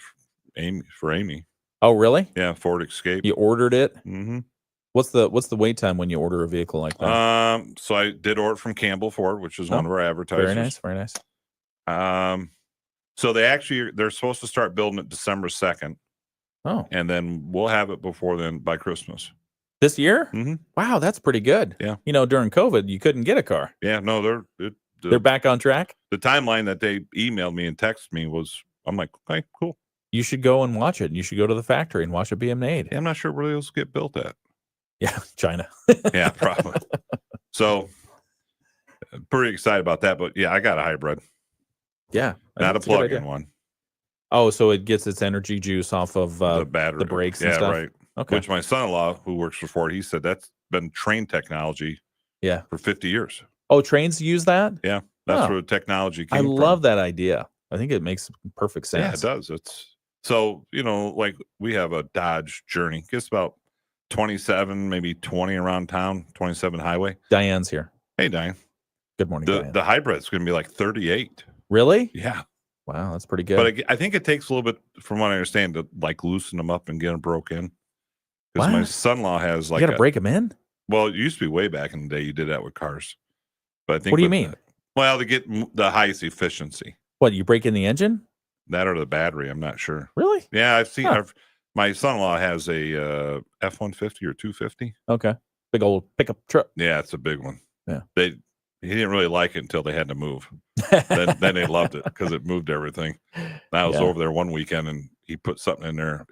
for Amy. Oh, really? Yeah. Ford Escape. You ordered it? Mm-hmm. What's the wait time when you order a vehicle like that? So I did order from Campbell Ford, which is one of our advertisers. Very nice, very nice. So they're supposed to start building it December 2nd. Oh. And then we'll have it before then by Christmas. This year? Mm-hmm. Wow, that's pretty good. Yeah. During COVID, you couldn't get a car. Yeah, no, they're back on track. The timeline that they emailed me and texted me was, I'm like, okay, cool. You should go and watch it. And you should go to the factory and watch it being made. Yeah, I'm not sure where those get built at. Yeah, China. Yeah, probably. So pretty excited about that. But yeah, I got a hybrid. Yeah. Not a plug-in one. Oh, so it gets its energy juice off of the battery, the brakes and stuff? Right. Okay. Which my son-in-law, who works for Ford, he said that's been train technology for 50 years. Oh, trains use that? Yeah. That's where the technology came I from. love that idea. I think it makes perfect sense. Yeah, it does. It's so, like we have a Dodge Journey. It's about 27, maybe 20 around town, 27 highway. Diane's here. Hey, Diane. Good morning, Diane. The hybrid's going to be like 38. Really? Yeah. Wow, that's pretty good. But I think it takes a little bit, from what I understand, to loosen them up and get them broke in. Because my son-in-law has you got to break them in? Well, it used to be way back in the day you did that with cars. But I think what do you mean? To get the highest efficiency. What, you break in the engine? That or the battery, I'm not sure. Really? Yeah, I've seen My son-in-law has a F-150 or 250. Okay. Big old pickup truck. Yeah, it's a big one. Yeah. He didn't really like it until they had to move. then they loved it because it moved everything. I was over there one weekend and he put something in there.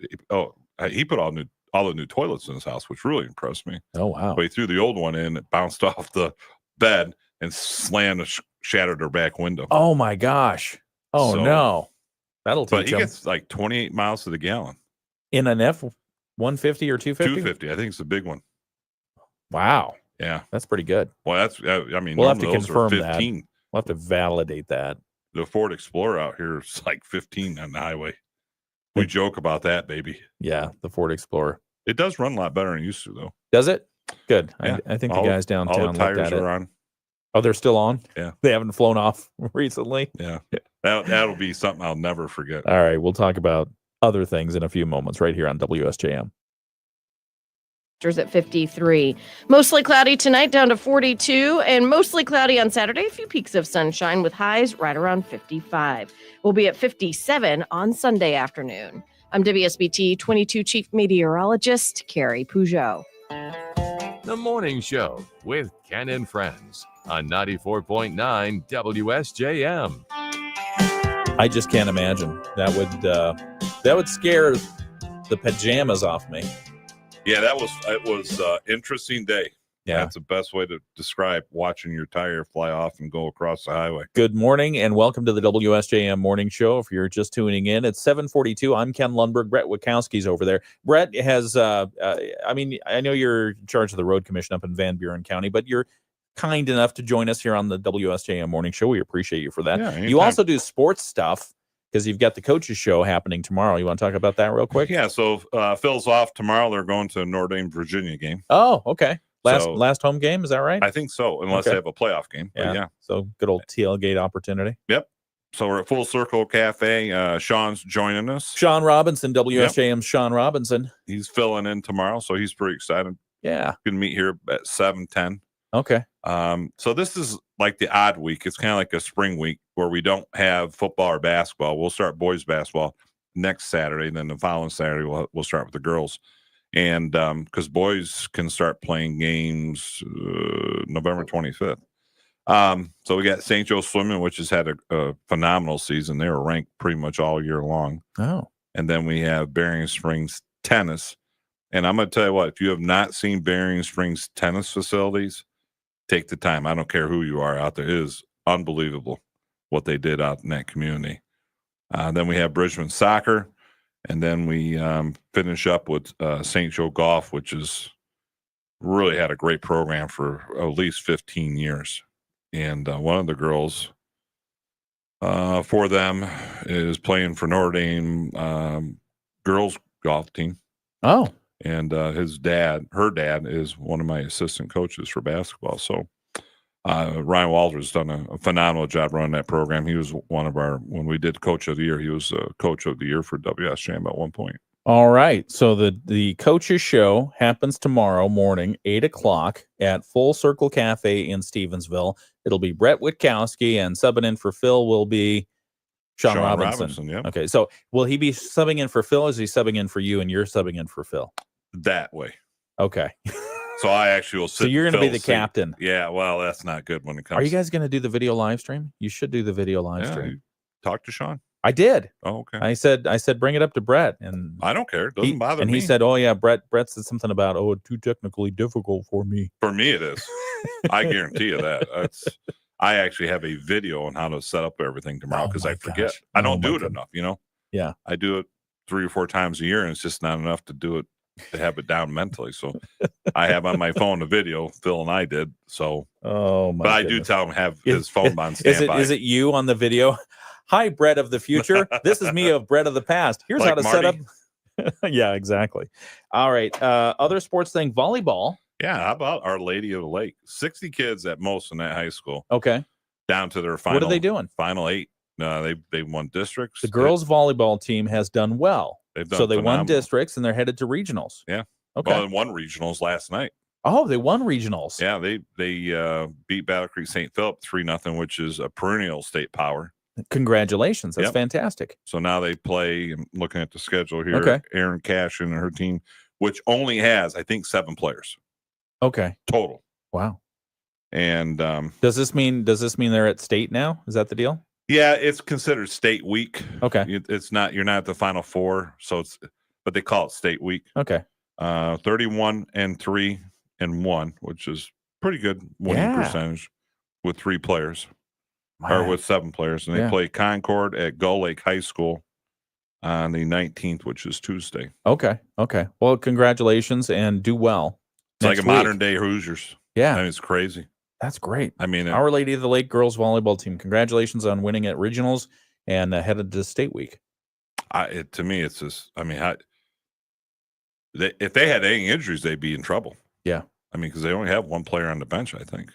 He put all the new toilets in his house, which really impressed me. Oh wow! But he threw the old one in, it bounced off the bed and shattered her back window. Oh my gosh! Oh no, that'll teach him. But he gets like 28 miles to the gallon in an F-150 or 250. 250, I think it's the big one. Wow. Yeah, that's pretty good. Well, I mean, we'll have to confirm 15. that. We'll have to validate that. The Ford Explorer out here is like 15 on the highway. We joke about that, baby. Yeah, the Ford Explorer. It does run a lot better than it used to, though. Does it? Good. Yeah. I think the guys downtown all the tires looked at are it. on. Oh, they're still on? Yeah. They haven't flown off recently? Yeah. That'll be something I'll never forget. All right. We'll talk about other things in a few moments right here on WSJM. At 53. Mostly cloudy tonight, down to 42, and mostly cloudy on Saturday. A few peaks of sunshine with highs right around 55. We'll be at 57 on Sunday afternoon. I'm WSBT 22 Chief Meteorologist Carrie Peugeot. The Morning Show with Ken and Friends on 94.9 WSJM. I just can't imagine. That would scare the pajamas off me. Yeah, it was interesting day. Yeah. That's the best way to describe watching your tire fly off and go across the highway. Good morning and welcome to the WSJM Morning Show. If you're just tuning in, it's 7:42. I'm Ken Lundberg. Brett Witkowski's over there. Brett has, I know you're in charge of the road commission up in Van Buren County, but you're kind enough to join us here on the WSJM Morning Show. We appreciate you for that. Yeah, you also do sports stuff because you've got the coaches show happening tomorrow. You want to talk about that real quick? Yeah, so Phil's off tomorrow. They're going to a Notre Dame, Virginia game. Oh, okay. Last home game, is that right? I think so, unless they have a playoff game. But yeah. So good old tailgate opportunity. Yep. So we're at Full Circle Cafe. Sean's joining us. Sean Robinson, WSJM's Sean Robinson. He's filling in tomorrow, so he's pretty excited. Yeah. Going to meet here at 7:10. Okay. So this is like the odd week. It's kind of like a spring week where we don't have football or basketball. We'll start boys basketball next Saturday, and then the following Saturday we'll start with the girls. And because boys can start playing games November 25th. So we got St. Joe Swimming, which has had a phenomenal season. They were ranked pretty much all year long. Oh. And then we have Bering Springs Tennis. And I'm going to tell you what, if you have not seen Bering Springs tennis facilities, take the time. I don't care who you are out there. It is unbelievable what they did out in that community. Then we have Bridgman Soccer. And then we finish up with St. Joe Golf, which has really had a great program for at least 15 years. And one of the girls for them is playing for Notre Dame girls golf team. Oh. And her dad is one of my assistant coaches for basketball. So Ryan Walter's done a phenomenal job running that program. He was one of when we did Coach of the Year, he was Coach of the Year for WSJM at one point. All right. So the coaches show happens tomorrow morning, 8:00 at Full Circle Cafe in Stevensville. It'll be Brett Witkowski, and subbing in for Phil will be Sean Robinson. Yeah. Okay. So will he be subbing in for Phil, or is he subbing in for you and you're subbing in for Phil? That way. Okay. So I actually will sit. So you're going to be the captain. Yeah. Well, that's not good when it comes. Are you guys going to do the video live stream? You should do the video live stream. Talk to Sean. I did. Oh, okay. I said bring it up to Brett, and I don't care. It doesn't bother me. And he said, "Oh yeah, Brett said something about too technically difficult for me." For me, it is. I guarantee you that. I actually have a video on how to set up everything tomorrow because I forget. I don't do it enough. Yeah. I do it 3 or 4 times a year, and it's just not enough to do it to have it down mentally. So I have on my phone a video Phil and I did. So, but I do tell him have his phone on standby. Is it you on the video? Hi, Brett of the future. This is me of Brett of the past. Here's like how to Marty. Set up. Yeah, exactly. All right. Other sports thing, volleyball. Yeah. How about Our Lady of the Lake? 60 kids at most in that high school. Okay. Down to their final. What are they doing? Final 8. They won districts. The girls' volleyball team has done well. They've done so they phenomenal. won districts and they're headed to regionals. Yeah. Okay. Well, they won regionals last night. Oh, they won regionals. Yeah, they beat Battle Creek St. Philip 3-0, which is a perennial state power. Congratulations. That's Yep. fantastic. So now they play, I'm looking at the schedule here, Okay. Aaron Cash and her team, which only has, I think, 7 players Okay. total. Wow. And does this mean they're at state now? Is that the deal? yeah, it's considered state week. Okay. It's not, you're not at the Final Four, so but they call it state week. Okay. 31-3-1, which is pretty good winning percentage with 3 players. Or with 7 players, and they play Concord at Gull Lake High School on the 19th, which is Tuesday. Okay. Well, congratulations and do well. It's like a modern day Hoosiers. Yeah, I mean, it's crazy. That's great. I mean, Our Lady of the Lake girls volleyball team. Congratulations on winning at regionals and headed to state week. To me, it's just. I mean, if they had any injuries, they'd be in trouble. Yeah. I mean, because they only have 1 player on the bench, I think.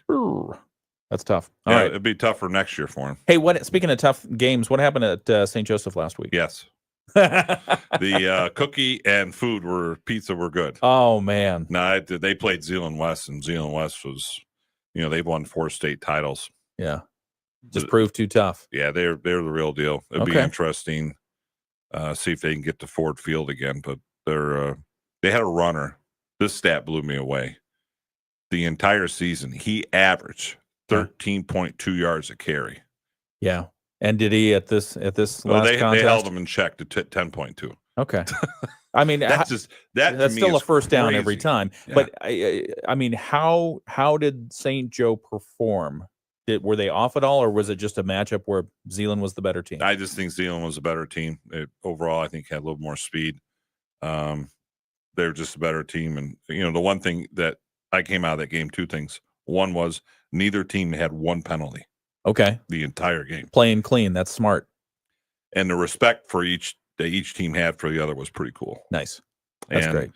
That's tough. All right, right. It'd be tougher next year for him. Hey, speaking of tough games, what happened at St. Joseph last week? Yes. The cookie and pizza were good. Oh, man. No, they played Zeeland West, and Zeeland West was, they've won 4 state titles. Yeah. Just proved too tough. Yeah, they're the real deal. It'd be interesting. See if they can get to Ford Field again, but they had a runner. This stat blew me away. The entire season, he averaged 13.2 yards a carry. Yeah. And did he at this last they contest? They held him in check to 10.2. Okay. I mean, that's still a first down crazy. Every time. Yeah. But I mean, how did St. Joe perform? Were they off at all, or was it just a matchup where Zeeland was the better team? I just think Zeeland was a better team. Overall, I think had a little more speed. They're just a better team. And, the one thing that I came out of that game, 2 things. One was neither team had 1 penalty. Okay. The entire game. Playing clean. That's smart. And the respect for each team had for the other was pretty cool. Nice. That's great.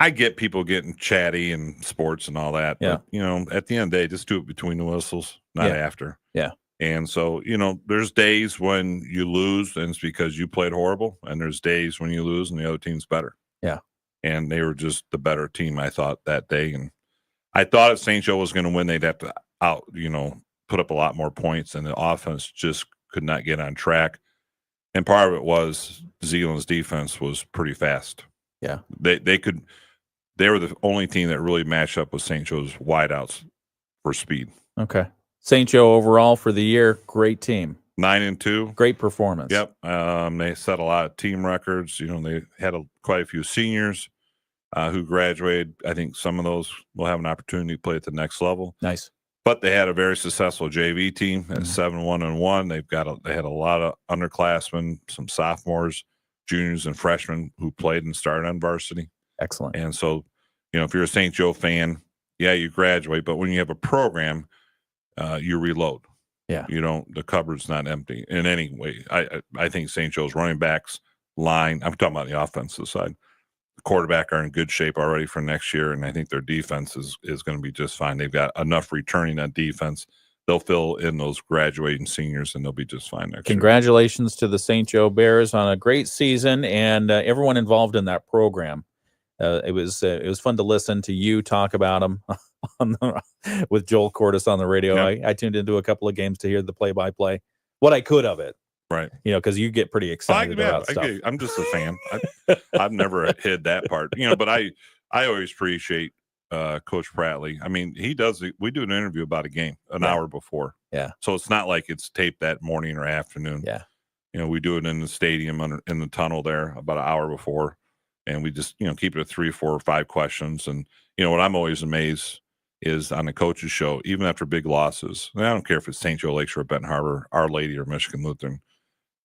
I get people getting chatty in sports and all that. Yeah. But, at the end of the day, just do it between the whistles, not after. Yeah. And so, there's days when you lose and it's because you played horrible. And there's days when you lose and the other team's better. Yeah. And they were just the better team, I thought, that day. And I thought if St. Joe was going to win, they'd have to put up a lot more points, and the offense just could not get on track. And part of it was Zeeland's defense was pretty fast. Yeah. They were the only team that really matched up with St. Joe's wideouts for speed. Okay. St. Joe overall for the year, great team. 9-2. Great performance. Yep. They set a lot of team records. They had quite a few seniors who graduated. I think some of those will have an opportunity to play at the next level. Nice. But they had a very successful JV team at 7-1-1. They had a lot of underclassmen, some sophomores, juniors, and freshmen who played and started on varsity. Excellent. And so, if you're a St. Joe fan, yeah, you graduate, but when you have a program, you reload. Yeah. The cupboard's not empty in any way. I think St. Joe's running backs line, I'm talking about the offensive side, the quarterback are in good shape already for next year, and I think their defense is going to be just fine. They've got enough returning on defense. They'll fill in those graduating seniors, and they'll be just fine next year. Congratulations to the St. Joe Bears on a great season and everyone involved in that program. It was fun to listen to you talk about them with Joel Cordes on the radio. Yep. I tuned into a couple of games to hear the play-by-play, what I could of it. Right. Because you get pretty excited about stuff. I'm just a fan. I've never hid that part, but I always appreciate Coach Prattley. I mean, we do an interview about a game an hour before. Yeah. So it's not like it's taped that morning or afternoon. Yeah. We do it in the stadium in the tunnel there about an hour before. And we just, keep it at 3, 4, or 5 questions. And, what I'm always amazed is on the coaches show, even after big losses, and I don't care if it's St. Joe Lakeshore, Benton Harbor, Our Lady, or Michigan Lutheran,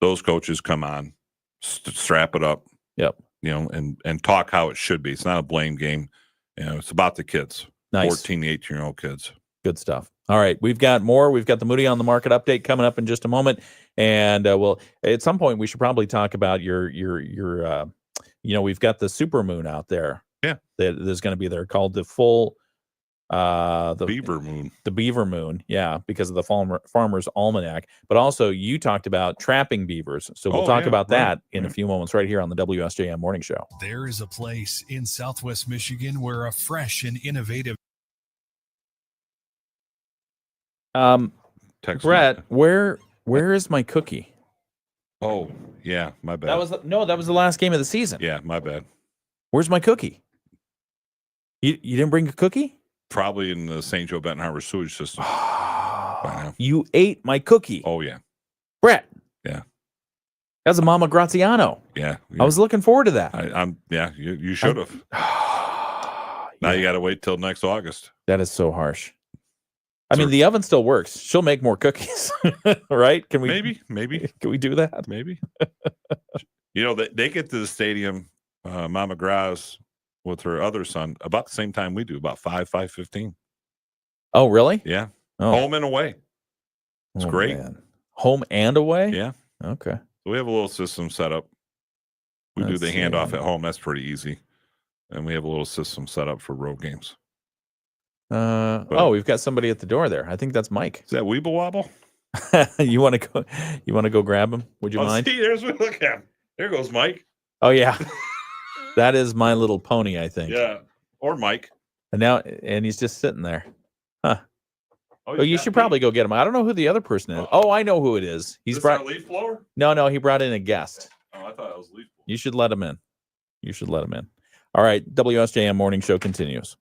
those coaches come on, strap it up, yep, and talk how it should be. It's not a blame game. It's about the kids, nice. 14 to 18-year-old kids. Good stuff. All right, we've got more. We've got the Moody on the Market update coming up in just a moment, and at some point we should probably talk about your we've got the supermoon out there. Yeah, that is going to be there called the full. The Beaver Moon. The Beaver Moon, yeah, because of the Farmer's Almanac. But also, you talked about trapping beavers. So we'll talk about that in a few moments right here on the WSJM Morning Show. There is a place in Southwest Michigan where a fresh and innovative... Brett, where Where is my cookie? Oh, yeah, my bad. That was the last game of the season. Yeah, my bad. Where's my cookie? You didn't bring a cookie? Probably in the St. Joe Benton Harbor sewage system. You ate my cookie. Oh, yeah. Brett. Yeah. That's a Mama Graziano. Yeah. I was looking forward to that. You should have. Now you got to wait till next August. That is so harsh. I mean, the oven still works. She'll make more cookies, right? Can we? Maybe. Can we do that? Maybe. They get to the stadium, Mama Graz, with her other son about the same time we do, about 5:15. Oh, really? Yeah. Oh. Home and away. It's great. Man. Home and away? Yeah. Okay. So we have a little system set up. We do the handoff at home. That's pretty easy. And we have a little system set up for road games. We've got somebody at the door there. I think that's Mike. Is that Weeble Wobble? You want to go grab him? Would you mind? See, look at him. There goes Mike. Oh yeah. That is My Little Pony, I think. Yeah. Or Mike. And he's just sitting there. Huh. Oh, you should probably go get him. I don't know who the other person is. Oh, I know who it is. He's brought our leaf blower? No, he brought in a guest. Oh, I thought it was leaf blower. You should let him in. All right, WSJM Morning Show continues.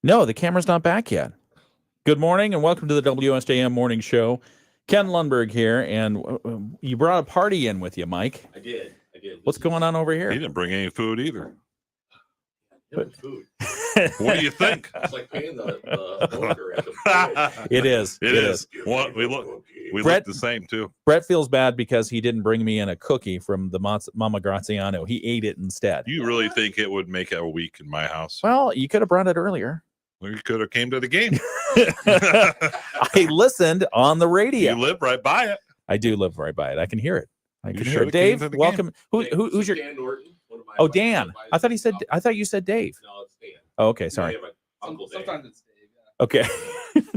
No, the camera's not back yet. Good morning and welcome to the WSJM Morning Show. Ken Lundberg here, and you brought a party in with you, Mike. I did. What's going on over here? He didn't bring any food either. Food. What do you think? It's like paying the worker at the It is. It is. We look the same too. Brett feels bad because he didn't bring me in a cookie from the Mama Graziano. He ate it instead. You really think it would make it a week in my house? Well, you could have brought it earlier. We could have came to the game. I listened on the radio. You live right by it. I do live right by it. I can hear it. I can hear should've it. Dave, came to the welcome. Who's your? Dan Norton. Oh, Dan. I thought you said Dave. No, it's Dan. Oh, okay, sorry. Yeah, Uncle Dave. Sometimes it's Dave. Okay,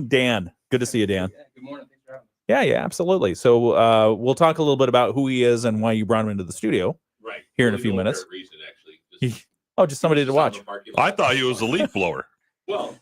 Dan. Good to see you, Dan. Yeah, good morning. Thanks for having me. Yeah, absolutely. So we'll talk a little bit about who he is and why you brought him into the studio. Right. Here in a few minutes. Reason, actually. Just somebody to watch. I thought he was a leaf blower. Well,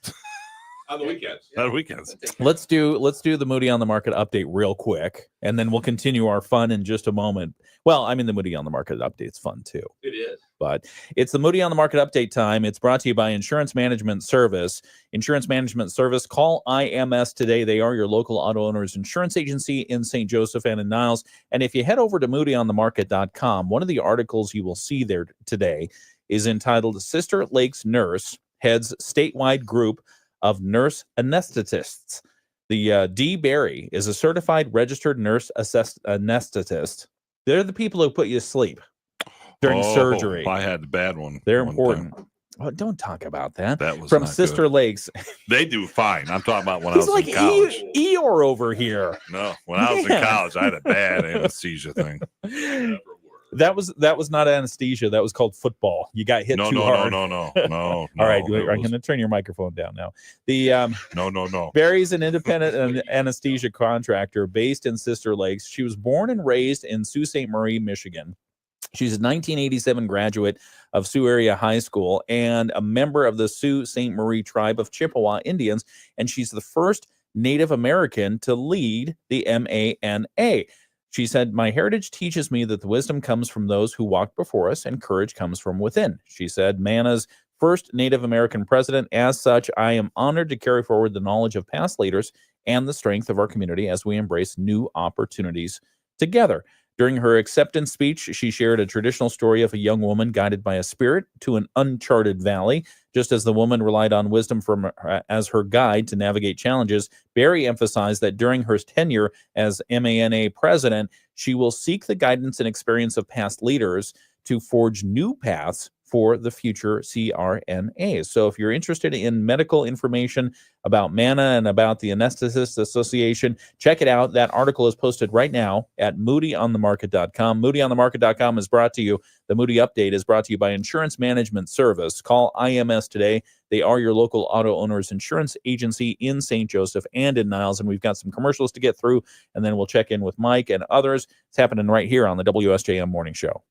on the weekends. On weekends. Let's do the Moody on the Market update real quick, and then we'll continue our fun in just a moment. Well, I mean, the Moody on the Market update's fun too. It is. But it's the Moody on the Market update time. It's brought to you by Insurance Management Service. Insurance Management Service. Call IMS today. They are your local auto owners insurance agency in St. Joseph and in Niles. And if you head over to moodyonthemarket.com, one of the articles you will see there today is entitled Sister Lakes Nurse Heads Statewide Group of Nurse Anesthetists. The D. Barry is a certified registered nurse anesthetist. They're the people who put you to sleep during surgery. I had a bad one. They're important. Oh, don't talk about that. That was from not Sister good. Lakes. They do fine. I'm talking about when I He's was like in college. Eeyore over here. No, when I was in college, I had a bad anesthesia thing. That was not anesthesia. That was called football. You got hit too hard. No. All right, I'm going to turn your microphone down now. The no. Barry's an independent anesthesia contractor based in Sister Lakes. She was born and raised in Sault Ste. Marie, Michigan. She's a 1987 graduate of Sioux Area High School and a member of the Sault Ste. Marie tribe of Chippewa Indians, and she's the first Native American to lead the MANA. She said, "My heritage teaches me that the wisdom comes from those who walked before us and courage comes from within." She said, "Mana's first Native American president. As such, I am honored to carry forward the knowledge of past leaders and the strength of our community as we embrace new opportunities together." During her acceptance speech, she shared a traditional story of a young woman guided by a spirit to an uncharted valley. Just as the woman relied on wisdom as her guide to navigate challenges, Barry emphasized that during her tenure as MANA president, she will seek the guidance and experience of past leaders to forge new paths for the future CRNAs. So if you're interested in medical information about MANA and about the Anesthetists Association, check it out. That article is posted right now at moodyonthemarket.com. Moodyonthemarket.com is brought to you. The Moody Update is brought to you by Insurance Management Service. Call IMS today. They are your local auto owners insurance agency in St. Joseph and in Niles. And we've got some commercials to get through, and then we'll check in with Mike and others. It's happening right here on the WSJM Morning Show.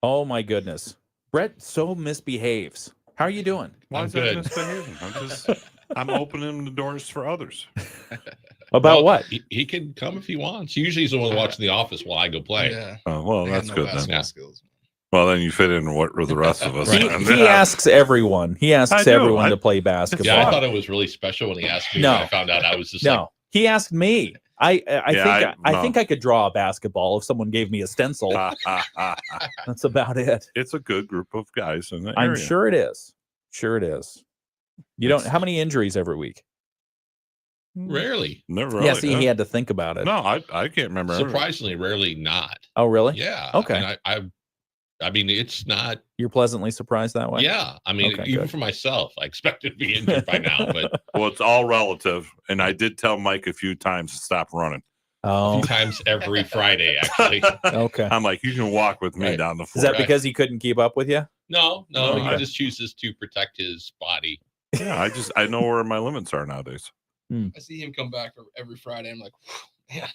Oh, my goodness. Brett so misbehaves. How are you doing? Why is that misbehaving? I'm opening the doors for others. About what? He can come if he wants. Usually he's the one watching The Office while I go play. Yeah. Oh, well, I that's got no good then. basketball skills. Well, then you fit in what the rest of us. He asks everyone. He asks everyone to play basketball. Yeah, I thought it was really special when he asked me. No. When I found out I was just No, he asked me. I think I could draw a basketball if someone gave me a stencil. That's about it. It's a good group of guys in the area. I'm sure it is. Sure it is. You don't. How many injuries every week? Rarely. Never. Yeah, see, he had to think about it. No, I can't remember. Surprisingly, rarely not. Oh, really? Yeah. Okay. I mean, it's not. You're pleasantly surprised that way? Yeah. I mean, Okay, even good. for myself, I expected to be injured by now. But Well, it's all relative. And I did tell Mike a few times to stop running. a Oh, few times every Friday, actually. okay. I'm like, you can walk with me down the floor. Is that because he couldn't keep up with you? No, Okay. he just chooses to protect his body. Yeah, I know where my limits are nowadays. I see him come back for every Friday. I'm like, man,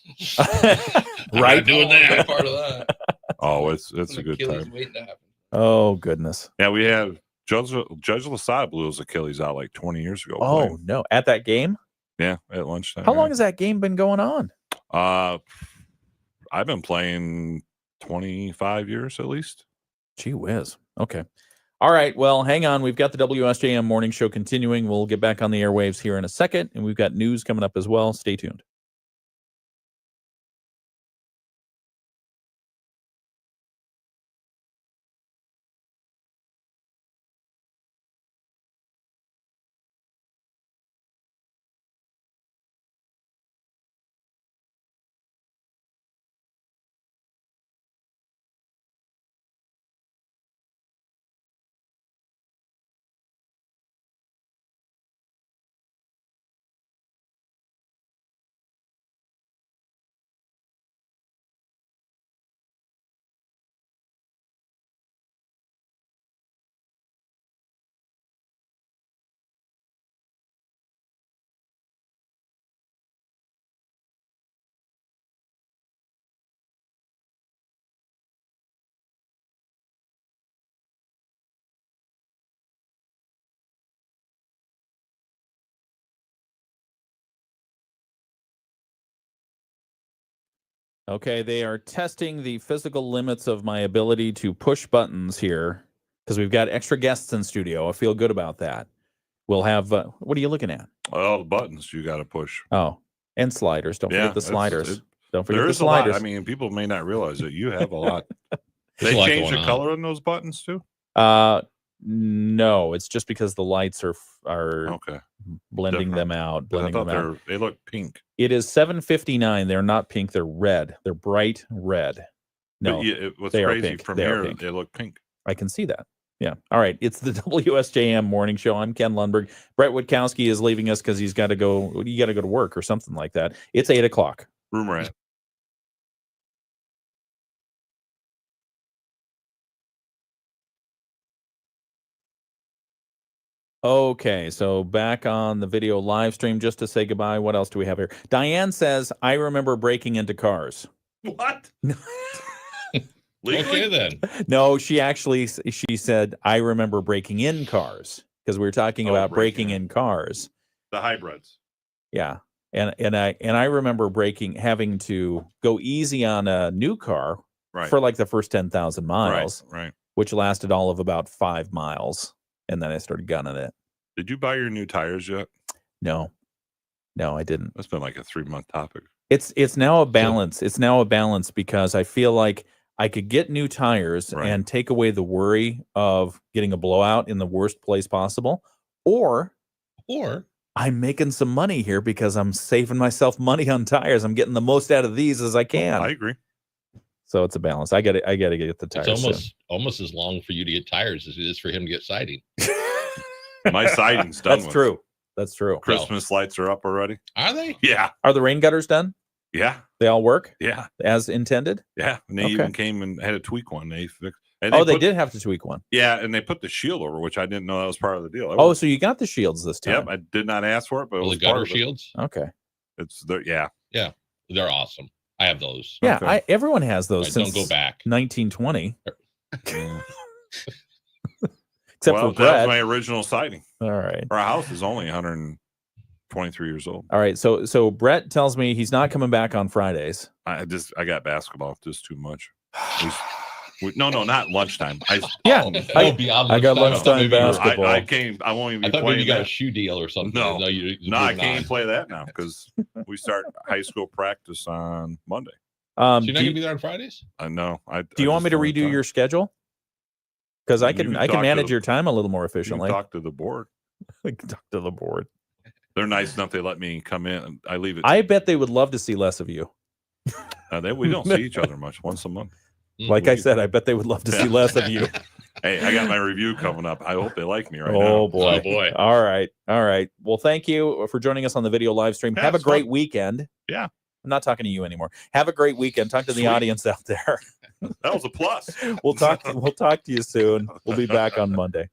Right? Doing that. part of that. Oh, it's a An good Achilles time. waiting to happen. Oh, goodness. Yeah, we have Judge Lasada blew his Achilles out like 20 years ago. Oh, playing. no. At that game? Yeah, at lunchtime. How long has that game been going on? I've been playing 25 years at least. Gee whiz. Okay. All right. Well, hang on. We've got the WSJM Morning Show continuing. We'll get back on the airwaves here in a second, and we've got news coming up as well. Stay tuned. Okay, they are testing the physical limits of my ability to push buttons here because we've got extra guests in studio. I feel good about that. We'll have, what are you looking at? All the buttons you got to push. Oh, and sliders. Don't forget the sliders. Don't forget There the is a lot. sliders. I mean, people may not realize that you have a lot. There's They a lot change the going on. color in those buttons too? No, it's just because the lights are Okay. blending Different. them out. 'Cause I Blending thought them out. they look pink. It is 7:59. They're not pink. They're red. They're bright red. No, But what's they are crazy pink. from They are here, pink. they look pink. I can see that. Yeah. All right. It's the WSJM Morning Show. I'm Ken Lundberg. Brett Witkowski is leaving us because he's got to go. You got to go to work or something like that. It's 8:00. Room rat. Okay, so back on the video live stream just to say goodbye. What else do we have here? Diane says, I remember breaking into cars. What? Okay, then. No, she said, I remember breaking in cars because we were talking about breaking in cars. The hybrids. Yeah. And I remember having to go easy on a new car for like the first 10,000 miles, Right. which lasted all of about 5 miles. And then I started gunning it. Did you buy your new tires yet? No, I didn't. That's been like a 3-month topic. It's now a balance. It's now a balance because I feel like I could get new tires and take away the worry of getting a blowout in the worst place possible, or I'm making some money here because I'm saving myself money on tires. I'm getting the most out of these as I can. I agree. So it's a balance. I got to get the tires. It's almost as long for you to get tires as it is for him to get siding. My siding's done. That's true. Christmas lights are up already. Are they? Yeah. Are the rain gutters done? Yeah. They all work? Yeah. As intended? Yeah. And they even came and had to tweak one. They fixed. They did have to tweak one. Yeah, and they put the shield over, which I didn't know that was part of the deal. So you got the shields this time? Yep, I did not ask for it, but it was the gutter part of it. shields. Okay. Yeah, they're awesome. I have those. Yeah, everyone has those. Since don't go back. 1920. Except for Brett. That was my original siding. All right. Our house is only 123 years old. All right. So Brett tells me he's not coming back on Fridays. I got basketball, just too much. No, not lunchtime. I got lunchtime basketball. I won't even be I thought playing maybe you got a that. shoe deal or something. No, I can't even not. play that now because we start high school practice on Monday. So you're not gonna be there on Fridays? I know. Do you want me to redo your schedule? Because I can manage your time a little more efficiently. Talk to the board. Talk to the board. They're nice enough. They let me come in. And I leave it. I bet they would love to see less of you. We don't see each other much. Once a month. Like I said, I bet they would love to see less of you. Hey, I got my review coming up. I hope they like me right now. Oh boy. All right. Well, thank you for joining us on the video live stream. Have a great weekend. Yeah. I'm not talking to you anymore. Have a great weekend. Talk to the audience out there. That was a plus. We'll talk to you soon. We'll be back on Monday.